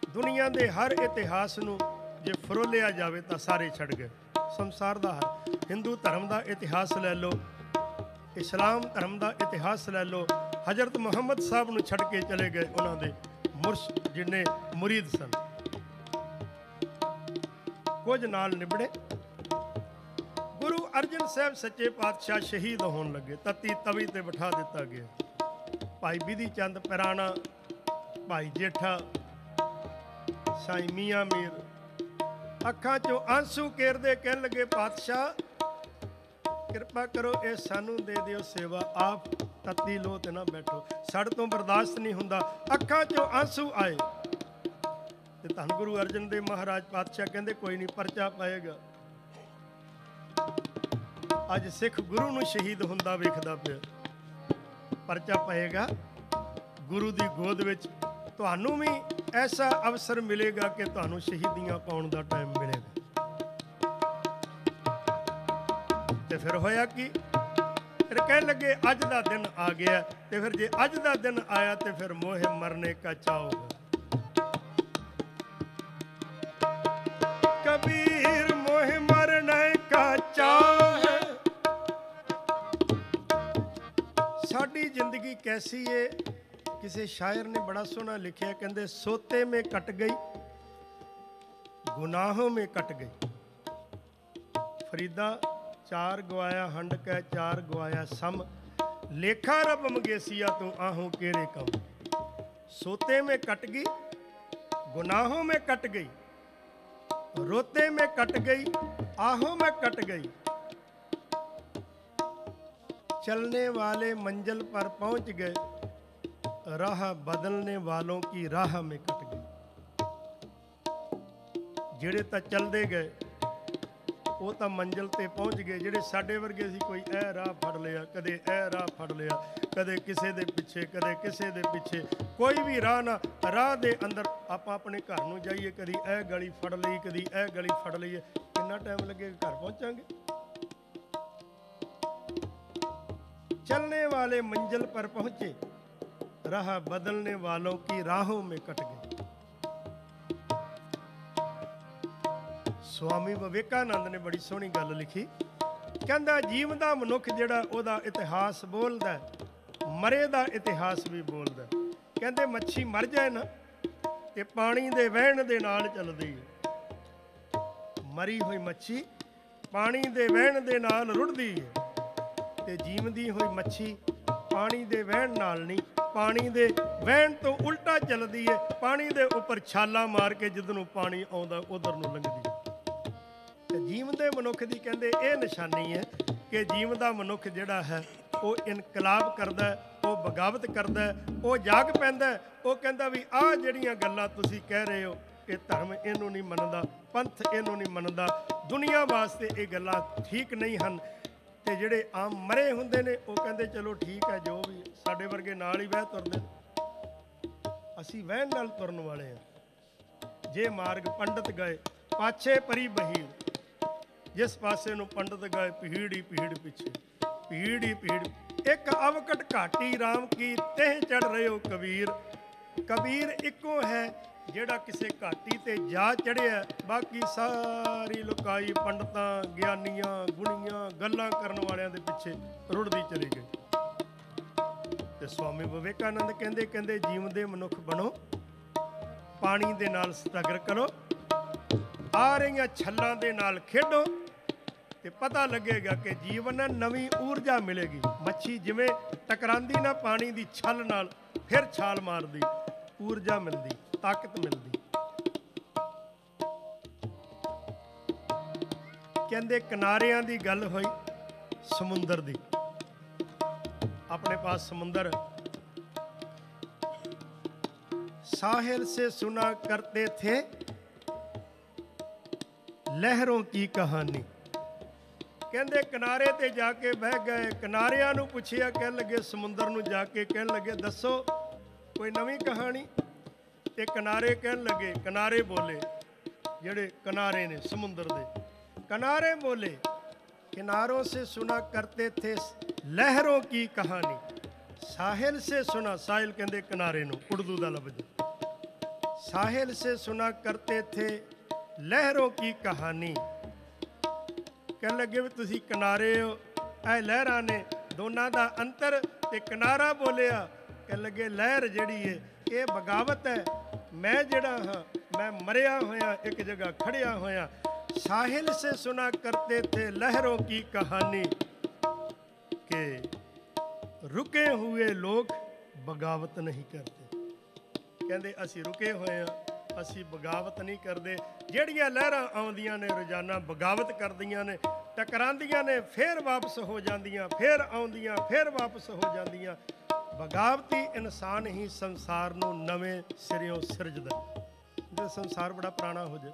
ਦੁਨੀਆ ਦੇ ਹਰ ਇਤਿਹਾਸ ਨੂੰ ਜੇ ਫਰੋਲਿਆ ਜਾਵੇ ਤਾਂ ਸਾਰੇ ਛੱਡ ਗਏ। ਸੰਸਾਰ ਦਾ ਹਰ, ਹਿੰਦੂ ਧਰਮ ਦਾ ਇਤਿਹਾਸ ਲੈ ਲਓ, ਇਸਲਾਮ ਧਰਮ ਦਾ ਇਤਿਹਾਸ ਲੈ ਲਓ, ਹਜ਼ਰਤ ਮੁਹੰਮਦ ਸਾਹਿਬ ਨੂੰ ਛੱਡ ਕੇ ਚਲੇ ਗਏ ਉਹਨਾਂ ਦੇ ਮੁਰਸ਼ਿਦ ਜਿੰਨੇ ਮੁਰੀਦ ਸਨ। ਕੁਝ ਨਾਲ ਨਿਬੜੇ। ਗੁਰੂ ਅਰਜਨ ਸਾਹਿਬ ਸੱਚੇ ਪਾਤਸ਼ਾਹ ਸ਼ਹੀਦ ਹੋਣ ਲੱਗੇ, ਤਤੀ ਤਵੀ ਤੇ ਬਿਠਾ ਦਿੱਤਾ ਗਿਆ। ਭਾਈ ਬਿਧੀ ਚੰਦ ਪਿਰਾਣਾ, ਭਾਈ ਜੇਠਾ, ਸਾਈਂ ਮੀਆਂ ਮੀਰ ਅੱਖਾਂ 'ਚੋਂ ਆਂਸੂ ਕੇਰਦੇ ਕਹਿਣ ਲੱਗੇ, ਪਾਤਸ਼ਾਹ ਕਿਰਪਾ ਕਰੋ, ਇਹ ਸਾਨੂੰ ਦੇ ਦਿਓ ਸੇਵਾ, ਆਪ ਤੱਤੀ ਲੋ ਤੇ ਨਾ ਬੈਠੋ, ਸਾਡੇ ਤੋਂ ਬਰਦਾਸ਼ਤ ਨਹੀਂ ਹੁੰਦਾ। ਅੱਖਾਂ 'ਚੋਂ ਆਂਸੂ ਆਏ ਤੇ ਧੰਨ ਗੁਰੂ ਅਰਜਨ ਦੇਵ ਮਹਾਰਾਜ ਪਾਤਸ਼ਾਹ ਕਹਿੰਦੇ, ਕੋਈ ਨਹੀਂ, ਪਰਚਾ ਪਾਏਗਾ। ਅੱਜ ਸਿੱਖ ਗੁਰੂ ਨੂੰ ਸ਼ਹੀਦ ਹੁੰਦਾ ਵੇਖਦਾ ਪਿਆ, ਪਰਚਾ ਪਏਗਾ ਗੁਰੂ ਦੀ ਗੋਦ ਵਿੱਚ। ਤੁਹਾਨੂੰ ਵੀ ਐਸਾ ਅਵਸਰ ਮਿਲੇਗਾ ਕਿ ਤੁਹਾਨੂੰ ਸ਼ਹੀਦੀਆਂ ਪਾਉਣ ਦਾ ਟਾਈਮ ਮਿਲੇਗਾ। ਤੇ ਫਿਰ ਹੋਇਆ ਕੀ? ਫਿਰ ਕਹਿਣ ਲੱਗੇ ਅੱਜ ਦਾ ਦਿਨ ਆ ਗਿਆ। ਤੇ ਫਿਰ ਜੇ ਅੱਜ ਦਾ ਦਿਨ ਆਇਆ ਤੇ ਫਿਰ ਮੋਹ ਮਰਨੇ ਕਾ ਚਾਓ। ਕਬੀਰ ਮੋਹ ਮਰਨੇ ਕਾ ਚਾਓ ਹੈ। ਸਾਡੀ ਜ਼ਿੰਦਗੀ ਕੈਸੀ ਏ? ਕਿਸੇ ਸ਼ਾਇਰ ਨੇ ਬੜਾ ਸੋਹਣਾ ਲਿਖਿਆ, ਕਹਿੰਦੇ ਸੋਤੇ ਮੇਂ ਕਟ ਗਈ, ਗੁਨਾਹੋਂ ਮੇਂ ਕਟ ਗਈ। ਫਰੀਦਾ ਚਾਰ ਗਵਾਇਆ ਹੰਡ ਕੈ, ਚਾਰ ਗਵਾਇਆ ਸਮ, ਲੇਖਾ ਰੱਬ ਮੰਗੇਸੀਆ ਤੂੰ ਆਹੋਂ केरे कम। सोते में कट गई, गुनाहों में कट गई, रोते में कट गई, आहों में कट गई। चलने वाले मंजिल पर पहुंच गए, राह बदलने वालों की राह में कट गई। ਜਿਹੜੇ ਤਾਂ ਚਲਦੇ ਗਏ ਉਹ ਤਾਂ ਮੰਜ਼ਿਲ ਤੇ ਪਹੁੰਚ ਗਏ। ਜਿਹੜੇ ਸਾਡੇ ਵਰਗੇ ਸੀ, ਕੋਈ ਇਹ ਰਾਹ ਫੜ ਲਿਆ, ਕਦੇ ਇਹ ਰਾਹ ਫੜ ਲਿਆ, ਕਦੇ ਕਿਸੇ ਦੇ ਪਿੱਛੇ, ਕਦੇ ਕਿਸੇ ਦੇ ਪਿੱਛੇ, ਕੋਈ ਵੀ ਰਾਹ ਨਾ। ਰਾਹ ਦੇ ਅੰਦਰ ਆਪਾਂ ਆਪਣੇ ਘਰ ਨੂੰ ਜਾਈਏ, ਕਦੀ ਇਹ ਗਲੀ ਫੜ ਲਈ, ਕਦੀ ਇਹ ਗਲੀ ਫੜ ਲਈਏ, ਕਿੰਨਾ ਟਾਈਮ ਲੱਗੇਗਾ ਘਰ ਪਹੁੰਚਾਂਗੇ। चलने वाले मंजिल पर पहुंचे, राह बदलने वालों की राहों में कट गए। स्वामी विवेकानंद ने बड़ी सोहनी गल लिखी, कहंदा जीवदा मनुख जिहड़ा ओहदा इतिहास बोलदा, मरे दा इतिहास भी बोलदा। कहंदे मच्छी मर जाए ना ते पानी दे वहण दे नाल चलदी है। मरी हुई मच्छी पानी दे वहण दे नाल रुड़दी है, ਤੇ ਜੀਵਦੀ ਹੋਈ ਮੱਛੀ ਪਾਣੀ ਦੇ ਵਹਿਣ ਨਾਲ ਨਹੀਂ, ਪਾਣੀ ਦੇ ਵਹਿਣ ਤੋਂ ਉਲਟਾ ਚੱਲਦੀ ਹੈ। ਪਾਣੀ ਦੇ ਉੱਪਰ ਛਾਲਾਂ ਮਾਰ ਕੇ ਜਿੱਧਰ ਨੂੰ ਪਾਣੀ ਆਉਂਦਾ ਉਧਰ ਨੂੰ ਲੰਘਦੀ ਹੈ। ਤੇ ਜੀਵਦੇ ਮਨੁੱਖ ਦੀ ਕਹਿੰਦੇ ਇਹ ਨਿਸ਼ਾਨੀ ਹੈ ਕਿ ਜੀਵਦਾ ਮਨੁੱਖ ਜਿਹੜਾ ਹੈ ਉਹ ਇਨਕਲਾਬ ਕਰਦਾ, ਉਹ ਬਗਾਵਤ ਕਰਦਾ, ਉਹ ਜਾਗ ਪੈਂਦਾ। ਉਹ ਕਹਿੰਦਾ ਵੀ ਆਹ ਜਿਹੜੀਆਂ ਗੱਲਾਂ ਤੁਸੀਂ ਕਹਿ ਰਹੇ ਹੋ, ਇਹ ਧਰਮ ਇਹਨੂੰ ਨਹੀਂ ਮੰਨਦਾ, ਪੰਥ ਇਹਨੂੰ ਨਹੀਂ ਮੰਨਦਾ, ਦੁਨੀਆ ਵਾਸਤੇ ਇਹ ਗੱਲਾਂ ਠੀਕ ਨਹੀਂ ਹਨ। ਤੇ ਜਿਹੜੇ ਆਮ ਮਰੇ ਹੁੰਦੇ ਨੇ ਉਹ ਕਹਿੰਦੇ ਚਲੋ ਠੀਕ ਹੈ, ਜੋ ਵੀ ਸਾਡੇ ਵਰਗੇ ਨਾਲ ਹੀ ਵਹਿ ਤੁਰਦੇ ਨੇ। ਅਸੀਂ ਵਹਿਣ ਨਾਲ ਤੁਰਨ ਵਾਲੇ ਹਾਂ। ਜੇ ਮਾਰਗ ਪੰਡਤ ਗਏ ਪਾਛੇ ਪਰੀ ਬਹੀਰ, ਜਿਸ ਪਾਸੇ ਨੂੰ ਪੰਡਤ ਗਏ ਪੀੜ ਹੀ ਪੀੜ ਪਿੱਛੇ, ਪੀੜ ਹੀ ਪੀੜ। ਇੱਕ ਅਵਕਟ ਘਾਟੀ ਰਾਮ ਕੀ ਤਹਿ ਚੜ ਰਹੇ ਹੋ ਕਬੀਰ। ਕਬੀਰ ਇੱਕੋ ਹੈ ਜਿਹੜਾ ਕਿਸੇ ਘਾਟੀ ਤੇ ਜਾ ਚੜਿਆ, ਬਾਕੀ ਸਾਰੀ ਲੁਕਾਈ ਪੰਡਤਾਂ, ਗਿਆਨੀਆਂ, ਗੁਣੀਆਂ, ਗੱਲਾਂ ਕਰਨ ਵਾਲਿਆਂ ਦੇ ਪਿੱਛੇ ਰੁੜਦੀ ਚਲੀ ਗਈ। ਤੇ ਸਵਾਮੀ ਵਿਵੇਕਾਨੰਦ ਕਹਿੰਦੇ ਜੀਵਦੇ ਮਨੁੱਖ ਬਣੋ, ਪਾਣੀ ਦੇ ਨਾਲ ਸਟਰਗਲ ਕਰੋ, ਆ ਰਹੀਆਂ ਛੱਲਾਂ ਦੇ ਨਾਲ ਖੇਡੋ, ਤੇ ਪਤਾ ਲੱਗੇਗਾ ਕਿ ਜੀਵਨ ਨਾਲ ਨਵੀਂ ਊਰਜਾ ਮਿਲੇਗੀ। ਮੱਛੀ ਜਿਵੇਂ ਟਕਰਾਂਦੀ ਨਾ ਪਾਣੀ ਦੀ ਛੱਲ ਨਾਲ, ਫਿਰ ਛਾਲ ਮਾਰਦੀ, ਊਰਜਾ ਮਿਲਦੀ, ਤਾਕਤ ਮਿਲਦੀ। ਕਹਿੰਦੇ ਕਿਨਾਰਿਆਂ ਦੀ ਗੱਲ ਹੋਈ ਸਮੁੰਦਰ ਦੀ। अपने पास समुंदर, साहिल से सुना करते थे लहरों की कहानी। कहते किनारे ते जाके बह गए, किनारियां नूं पुछिया, कहन लगे समुंदर नूं जाके कहन लगे दसो कोई नवीं कहानी। ते किनारे कहन लगे, किनारे बोले जेड़े किनारे ने समुंदर दे, किनारे बोले किनारों से सुना करते थे लहरों की कहानी। साहिल से सुना, साहिल कहते किनारे नूं, उर्दू दा लफ्ज़। साहिल से सुना करते थे लहरों की कहानी। कहन लगे भी तुसी किनारे हो, ऐ लहरां ने, दोनां दा अंतर ते किनारा बोलिया। कहन लगे लहर जिहड़ी है ये बगावत है, मैं जिहड़ा हां मैं मरिया होया एक जगह खड़िया होया। साहिल से सुना करते थे लहरों की कहानी के रुके हुए लोग बगावत नहीं करते। कहते असी रुके हुए हैं, असी बगावत नहीं करते। ਜਿਹੜੀਆਂ ਲਹਿਰਾਂ ਆਉਂਦੀਆਂ ਨੇ ਰੋਜ਼ਾਨਾ ਬਗਾਵਤ ਕਰਦੀਆਂ ਨੇ, ਟਕਰਾਉਂਦੀਆਂ ਨੇ, ਫਿਰ ਵਾਪਸ ਹੋ ਜਾਂਦੀਆਂ, ਫਿਰ ਆਉਂਦੀਆਂ, ਫਿਰ ਵਾਪਸ ਹੋ ਜਾਂਦੀਆਂ। ਬਗਾਵਤੀ ਇਨਸਾਨ ਹੀ ਸੰਸਾਰ ਨੂੰ ਨਵੇਂ ਸਿਰਿਓਂ ਸਿਰਜਦਾ। ਜੇ ਸੰਸਾਰ ਬੜਾ ਪੁਰਾਣਾ ਹੋ ਜਾਏ,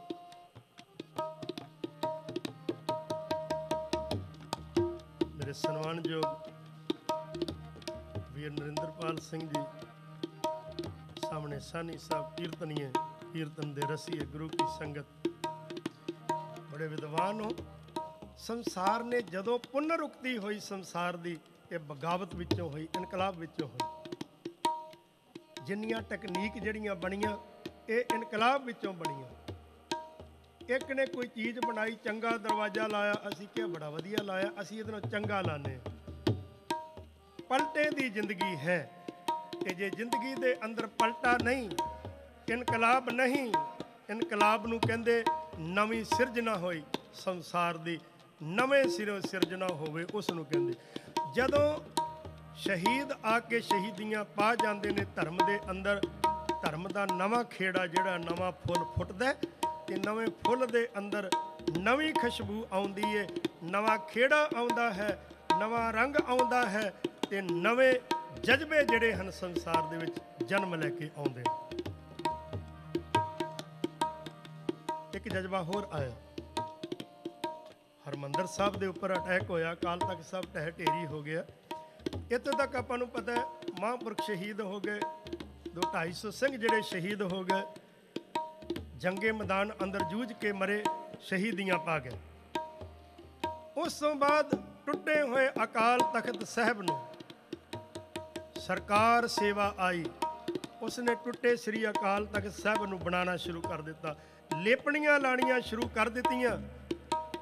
मेरे सन्मानयोग वीर नरिंदरपाल सिंह जी सामने सानी साहब कीर्तनीय, कीर्तन दे रसीए, गुरु की संगत, बड़े विद्वान हो। संसार ने जदों पुनरुक्ति हुई संसार दी, ये बगावत विचों हुई, इनकलाब विचों हुई। जिन्नियां टैकनीक जड़ियां बनियां ये इनकलाब विचों बनियां। एक ने कोई चीज़ बनाई, चंगा दरवाजा लाया, असी क्या बड़ा वधिया लाया, असी इहदे चंगा लाने। पलटे दी जिंदगी है कि जे जिंदगी दे अंदर पलटा नहीं, इनकलाब नहीं, इनकलाब नूं कहंदे नवीं सिरजना होई संसार दी, नवें सिरों सिरजना होवे उस नूं कहंदे। जदों शहीद आके शहीदियां पा जांदे ने धर्म दे अंदर, धर्म दा नवां खेड़ा जिहड़ा नवां फुੱਲ फुੱਟਦਾ ते नवें फुੱਲ दे अंदर नवीं खुशबू आउंदी है, नवां खेड़ा आउंदा है, नवां रंग आउंदा है ते नवें जज्बे जिहड़े हन संसार दे विच जन्म लैके आउंदे। एक जज्बा होर आया, हरमंदर साहब दे उपर अटैक होया, अकाल तख्त साहब ढह ढेरी हो गया। इत्थे तक आपां नूं पता है महापुरख शहीद हो गए, 200-250 सिंह जिहड़े शहीद हो गए, जंगे मैदान अंदर जूझ के मरे, शहीदियां पा गए। उस तो बाद टुटे हुए अकाल तख्त साहब नूं सरकार सेवा आई, उसने टुटे श्री अकाल तख्त साहब नूं बनाना शुरू कर दिता, लेपणियां लाणियां शुरू कर दित्तियां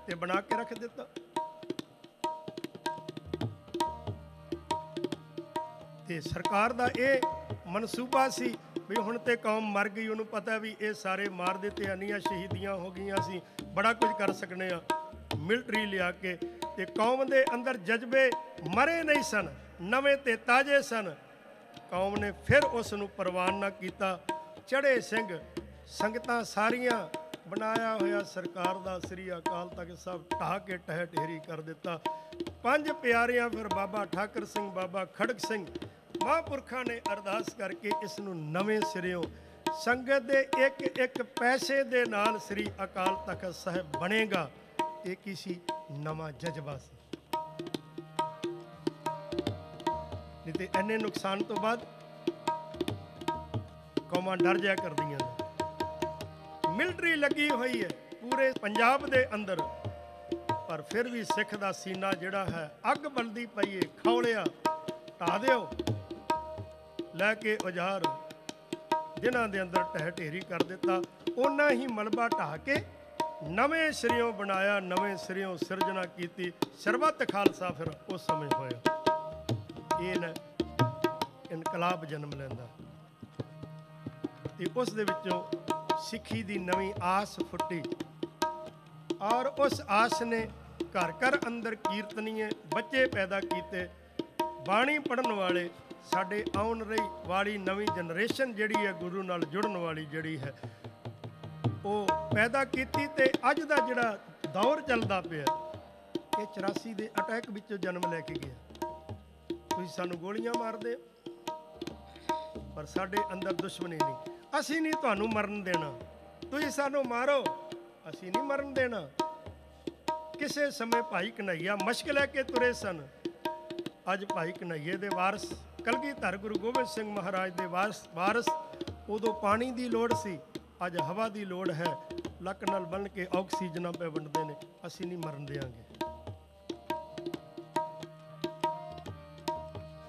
ते बना के रख दिता। ते सरकार दा ये मनसूबा सी भी हुण ते कौम मर गई, उन्होंने पता भी ये सारे मार दिते, अन्नियां शहीदियां हो गई, असी बड़ा कुछ कर सकने आ मिलटरी लिया के। ते कौम दे अंदर जज्बे मरे नहीं सन, नवे ते ताजे सन। कौम ने फिर उस नूं परवान ना कीता। चढ़े सिंह संगतां सारियां बनाया होया सरकार दा श्री अकाल तख्त साहब ढाह के टह ढेरी कर दिता। 5 प्यारियां फिर बाबा ठाकर सिंह, बाबा खड़क सिंह महापुरखा ने अरदास करके इस नूं नवें सिरियों संगत दे एक एक पैसे दे नाल श्री अकाल तख्त साहब बनेगा। ये किसी नवा जज्बा सी, नहीं ते इन्ने नुकसान तो बाद कौमां डर जाया करदियां ने। मिलटरी लगी हुई है पूरे पंजाब दे अंदर, पर फिर भी सिख दा सीना जिहड़ा है अग बलदी पई है। खौलिया ढा दिओ, लैके औजार जिन्हां दे अंदर ढह ढेरी कर दिता। उन्ना ही मलबा ढा के नवें सिरियों बनाया, नवें सिरियों सिरजना कीती। सरबत खालसा फिर उस समय होया। ये न इनकलाब जन्म लैंदा ते उस दे विचों सिੱਖੀ ਦੀ नवीं आस फुटी और उस आस ने घर घर अंदर कीर्तनीय बच्चे पैदा किए। बाणी पढ़न वाले साडे आउण वाली नवीं जनरेशन जिहड़ी है गुरु नाल जुड़न वाली जिहड़ी है वो पैदा कीती। ते अज दा जिहड़ा ਦੌਰ ਚੱਲਦਾ ਪਿਆ। ਇਹ 84 ਦੇ ਅਟੈਕ ਵਿੱਚੋਂ ਜਨਮ ਲੈ ਕੇ ਗਿਆ। ਤੁਸੀਂ ਸਾਨੂੰ ਗੋਲੀਆਂ ਮਾਰਦੇ ਹੋ, ਪਰ ਸਾਡੇ ਅੰਦਰ ਦੁਸ਼ਮਣੀ ਨਹੀਂ। ਅਸੀਂ ਨਹੀਂ ਤੁਹਾਨੂੰ ਮਰਨ ਦੇਣਾ, ਤੁਸੀਂ ਸਾਨੂੰ ਮਾਰੋ, ਅਸੀਂ ਨਹੀਂ ਮਰਨ ਦੇਣਾ। ਕਿਸੇ ਸਮੇਂ ਭਾਈ ਕਨ੍ਹਈਆ ਮਸ਼ਕ ਲੈ ਕੇ ਤੁਰੇ ਸਨ। ਅੱਜ ਭਾਈ ਕਨ੍ਹਈਏ ਦੇ ਵਾਰਸ ਕਲਗੀਧਰ ਗੁਰੂ ਗੋਬਿੰਦ ਸਿੰਘ ਮਹਾਰਾਜ ਦੇ ਵਾਰਸ ਉਦੋਂ ਪਾਣੀ ਦੀ ਲੋੜ ਸੀ, ਅੱਜ ਹਵਾ ਦੀ ਲੋੜ ਹੈ। ਲੱਕ ਨਾਲ ਬੰਨ ਕੇ ਆਕਸੀਜਨਾਂ ਪੇ ਵੰਡਦੇ ਨੇ। ਅਸੀਂ ਨਹੀਂ ਮਰਨ ਦਿਆਂਗੇ।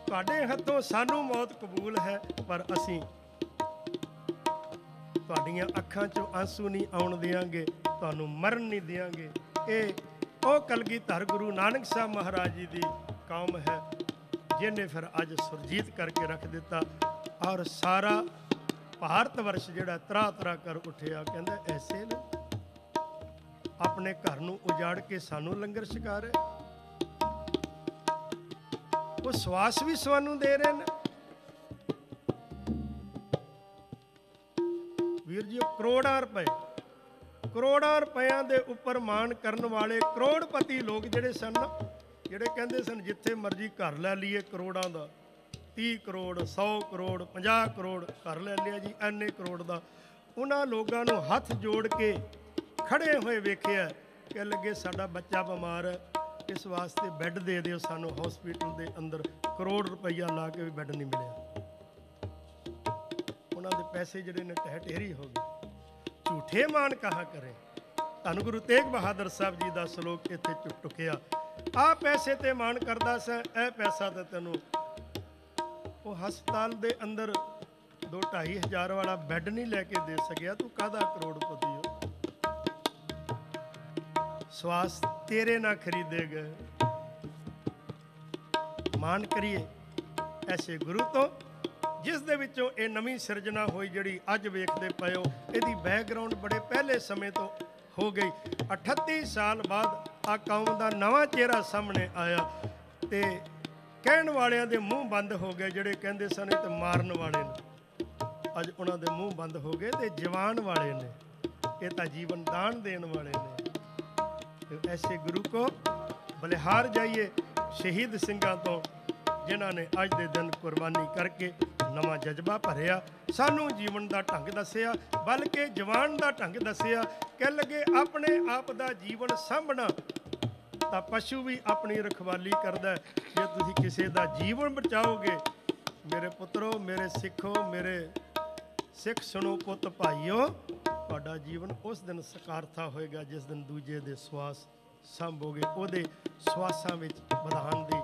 ਤੁਹਾਡੇ ਹੱਥੋਂ ਸਾਨੂੰ ਮੌਤ ਕਬੂਲ ਹੈ, ਪਰ ਅਸੀਂ ਤੁਹਾਡੀਆਂ ਅੱਖਾਂ 'ਚੋਂ ਆਂਸੂ ਨਹੀਂ ਆਉਣ ਦਿਆਂਗੇ, ਤੁਹਾਨੂੰ ਮਰਨ ਨਹੀਂ ਦਿਆਂਗੇ। ਇਹ ਉਹ ਕਲਗੀਧਰ ਗੁਰੂ ਨਾਨਕ ਸਾਹਿਬ ਮਹਾਰਾਜ ਜੀ ਦੀ ਕੌਮ ਹੈ, ਜਿਹਨੇ ਫਿਰ ਅੱਜ ਸੁਰਜੀਤ ਕਰਕੇ ਰੱਖ ਦਿੱਤਾ। ਔਰ ਸਾਰਾ ਭਾਰਤ ਵਰਸ਼ ਜਿਹੜਾ ਤਰਾ ਤਰਾ ਕਰ ਉੱਠਿਆ। ਕਹਿੰਦਾ ਐਸੇ ਨੇ ਆਪਣੇ ਘਰ ਨੂੰ ਉਜਾੜ ਕੇ ਸਾਨੂੰ ਲੰਗਰ ਛਕਾ ਰਹੇ। ਉਹ ਸਵਾਸ ਵੀ ਸਾਨੂੰ ਦੇ ਰਹੇ ਨੇ। ਵੀਰ ਜੀ, ਕਰੋੜਾਂ ਰੁਪਇਆਂ ਦੇ ਉੱਪਰ ਮਾਣ ਕਰਨ ਵਾਲੇ ਕਰੋੜਪਤੀ ਲੋਕ ਜਿਹੜੇ ਸਨ ਨਾ, ਜਿਹੜੇ ਕਹਿੰਦੇ ਸਨ ਜਿੱਥੇ ਮਰਜ਼ੀ ਘਰ ਲੈ ਲਈਏ ਕਰੋੜਾਂ ਦਾ, 30 ਕਰੋੜ 100 ਕਰੋੜ 50 ਕਰੋੜ ਘਰ ਲੈ ਲਿਆ ਜੀ, ਐਨੇ ਕਰੋੜ ਦਾ। ਉਹਨਾਂ ਲੋਕਾਂ ਨੂੰ ਹੱਥ ਜੋੜ ਕੇ ਖੜੇ ਹੋਏ ਵੇਖਿਆ ਕਿ ਲੱਗੇ ਸਾਡਾ ਬੱਚਾ ਬਿਮਾਰ ਹੈ, ਇਸ ਵਾਸਤੇ ਬੈੱਡ ਦੇ ਦਿਓ ਸਾਨੂੰ ਹਸਪੀਟਲ ਦੇ ਅੰਦਰ। ਕਰੋੜ ਰੁਪਈਆ ਲਾ ਕੇ ਵੀ ਬੈੱਡ ਨਹੀਂ ਮਿਲਿਆ। ਉਹਨਾਂ ਦੇ ਪੈਸੇ ਜਿਹੜੇ ਨੇ ਢਹਿ ਢੇਰੀ ਹੋ ਗਏ। ਝੂਠੇ ਮਾਨ ਕਹਾ ਕਰੇ। ਧੰਨ ਗੁਰੂ ਤੇਗ ਬਹਾਦਰ ਸਾਹਿਬ ਜੀ ਦਾ ਸ਼ਲੋਕ ਇੱਥੇ ਟੁਕਿਆ। ਆਹ ਪੈਸੇ ਤੇ ਮਾਣ ਕਰਦਾ ਸੈਂ, ਇਹ ਪੈਸਾ ਤਾਂ ਤੈਨੂੰ ਉਹ ਹਸਪਤਾਲ ਦੇ ਅੰਦਰ 2-2.5 ਹਜ਼ਾਰ ਵਾਲਾ ਬੈੱਡ ਨਹੀਂ ਲੈ ਕੇ ਦੇ ਸਕਿਆ, ਤੂੰ ਕਾਹਦਾ ਕਰੋੜਪਤੀ ਹੋ। ਸਵਾਸ ਤੇਰੇ ਨਾ ਖਰੀਦੇ ਗਏ। ਮਾਣ ਕਰੀਏ ਐਸੇ ਗੁਰੂ ਤੋਂ, ਜਿਸ ਦੇ ਵਿੱਚੋਂ ਇਹ ਨਵੀਂ ਸਿਰਜਣਾ ਹੋਈ ਜਿਹੜੀ ਅੱਜ ਵੇਖਦੇ ਪਏ ਹੋ। ਇਹਦੀ ਬੈਕਗਰਾਉਂਡ ਬੜੇ ਪਹਿਲੇ ਸਮੇਂ ਤੋਂ ਹੋ ਗਈ। 38 ਸਾਲ ਬਾਅਦ ਆ ਕੌਮ ਦਾ ਨਵਾਂ ਚਿਹਰਾ ਸਾਹਮਣੇ ਆਇਆ ਤੇ ਕਹਿਣ ਵਾਲਿਆਂ ਦੇ ਮੂੰਹ ਬੰਦ ਹੋ ਗਏ। ਜਿਹੜੇ ਕਹਿੰਦੇ ਸਨ ਇਹ ਤੇ ਮਾਰਨ ਵਾਲੇ ਨੇ, ਅੱਜ ਉਹਨਾਂ ਦੇ ਮੂੰਹ ਬੰਦ ਹੋ ਗਏ ਤੇ ਜਵਾਨ ਵਾਲੇ ਨੇ, ਇਹ ਤਾਂ ਜੀਵਨ ਦਾਨ ਦੇਣ ਵਾਲੇ ਨੇ। ਤੇ ਐਸੇ ਗੁਰੂ ਕੋ ਬਲਿਹਾਰ ਜਾਈਏ ਸ਼ਹੀਦ ਸਿੰਘਾਂ ਤੋਂ, ਜਿਨ੍ਹਾਂ ਨੇ ਅੱਜ ਦੇ ਦਿਨ ਕੁਰਬਾਨੀ ਕਰਕੇ ਨਵਾਂ ਜਜ਼ਬਾ ਭਰਿਆ, ਸਾਨੂੰ ਜੀਵਨ ਦਾ ਢੰਗ ਦੱਸਿਆ, ਬਲਕਿ ਜਵਾਨ ਦਾ ਢੰਗ ਦੱਸਿਆ। ਕਹਿ ਲੱਗੇ ਆਪਣੇ ਆਪ ਦਾ ਜੀਵਨ ਸਾਂਭਣਾ ਤਾਂ ਪਸ਼ੂ ਵੀ ਆਪਣੀ ਰਖਵਾਲੀ ਕਰਦਾ। ਜੇ ਤੁਸੀਂ ਕਿਸੇ ਦਾ ਜੀਵਨ ਬਚਾਓਗੇ, ਮੇਰੇ ਪੁੱਤਰੋ, ਮੇਰੇ ਸਿੱਖੋ, ਮੇਰੇ ਸਿੱਖ ਸੁਣੋ ਪੁੱਤ ਭਾਈਓ, ਤੁਹਾਡਾ ਜੀਵਨ ਉਸ ਦਿਨ ਸਕਾਰਥਾ ਹੋਏਗਾ ਜਿਸ ਦਿਨ ਦੂਜੇ ਦੇ ਸਵਾਸ ਸਾਂਭੋਗੇ, ਉਹਦੇ ਸਵਾਸਾਂ ਵਿੱਚ ਵਧਾਉਣ ਦੀ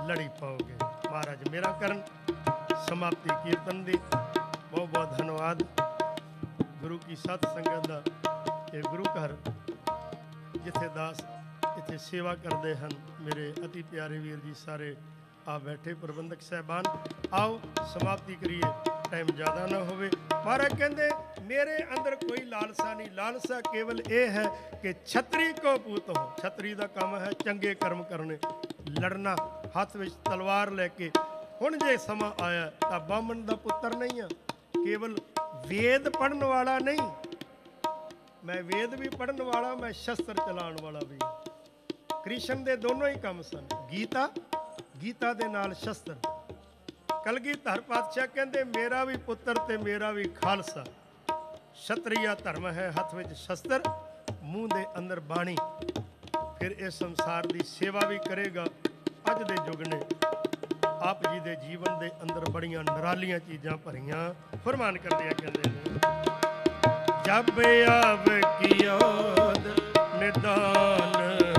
ਲੜੀ ਪਾਓਗੇ। ਮਹਾਰਾਜ ਮੇਰਾ ਕਰਨ। ਸਮਾਪਤੀ ਕੀਰਤਨ ਦੀ ਬਹੁਤ ਬਹੁਤ ਧੰਨਵਾਦ। ਗੁਰੂ ਕੀ ਸਤ ਸੰਗਤ ਦਾ ਇਹ ਗੁਰੂ ਘਰ ਜਿੱਥੇ ਦਾਸ ਇੱਥੇ ਸੇਵਾ ਕਰਦੇ ਹਨ, ਮੇਰੇ ਅਤੀ ਪਿਆਰੇ ਵੀਰ ਜੀ ਸਾਰੇ ਆ ਬੈਠੇ, ਪ੍ਰਬੰਧਕ ਸਾਹਿਬਾਨ, ਆਓ ਸਮਾਪਤੀ ਕਰੀਏ, ਟਾਈਮ ਜ਼ਿਆਦਾ ਨਾ ਹੋਵੇ। ਮਹਾਰਾਜ ਕਹਿੰਦੇ ਮੇਰੇ ਅੰਦਰ ਕੋਈ ਲਾਲਸਾ ਨਹੀਂ, ਲਾਲਸਾ ਕੇਵਲ ਇਹ ਹੈ ਕਿ ਛਤਰੀ ਕੋ ਪੂਤ ਹੋ। ਛਤਰੀ ਦਾ ਕੰਮ ਹੈ ਚੰਗੇ ਕਰਮ ਕਰਨੇ, ਲੜਨਾ, ਹੱਥ ਵਿੱਚ ਤਲਵਾਰ ਲੈ ਕੇ। ਹੁਣ ਜੇ ਸਮਾਂ ਆਇਆ ਤਾਂ ਬਾਹਮਣ ਦਾ ਪੁੱਤਰ ਨਹੀਂ ਆ, ਕੇਵਲ ਵੇਦ ਪੜ੍ਹਨ ਵਾਲਾ ਨਹੀਂ, ਮੈਂ ਵੇਦ ਵੀ ਪੜ੍ਹਨ ਵਾਲਾ, ਮੈਂ ਸ਼ਸਤਰ ਚਲਾਉਣ ਵਾਲਾ ਵੀ। ਕ੍ਰਿਸ਼ਨ ਦੇ ਦੋਨੋਂ ਹੀ ਕੰਮ ਸਨ, ਗੀਤਾ ਦੇ ਨਾਲ ਸ਼ਸਤਰ। ਕਲਗੀਧਰ ਪਾਤਸ਼ਾਹ ਕਹਿੰਦੇ ਮੇਰਾ ਵੀ ਪੁੱਤਰ ਤੇ ਮੇਰਾ ਵੀ ਖਾਲਸਾ। ਛਤਰੀਆ ਧਰਮ ਹੈ, ਹੱਥ ਵਿੱਚ ਸ਼ਸਤਰ, ਮੂੰਹ ਦੇ ਅੰਦਰ ਬਾਣੀ। ਫਿਰ ਇਸ ਸੰਸਾਰ ਦੀ ਸੇਵਾ ਵੀ ਕਰੇਗਾ। ਅੱਜ ਦੇ ਯੁੱਗ ਨੇ ਆਪ ਜੀ ਦੇ ਜੀਵਨ ਦੇ ਅੰਦਰ ਬੜੀਆਂ ਨਿਰਾਲੀਆਂ ਚੀਜ਼ਾਂ ਭਰੀਆਂ। ਫਰਮਾਨ ਕਰਦੇ ਆ, ਕਹਿੰਦੇ ਨੇ ਜਬ ਆਵ ਕੀ ਯਾਦ ਨਿਦਾਨ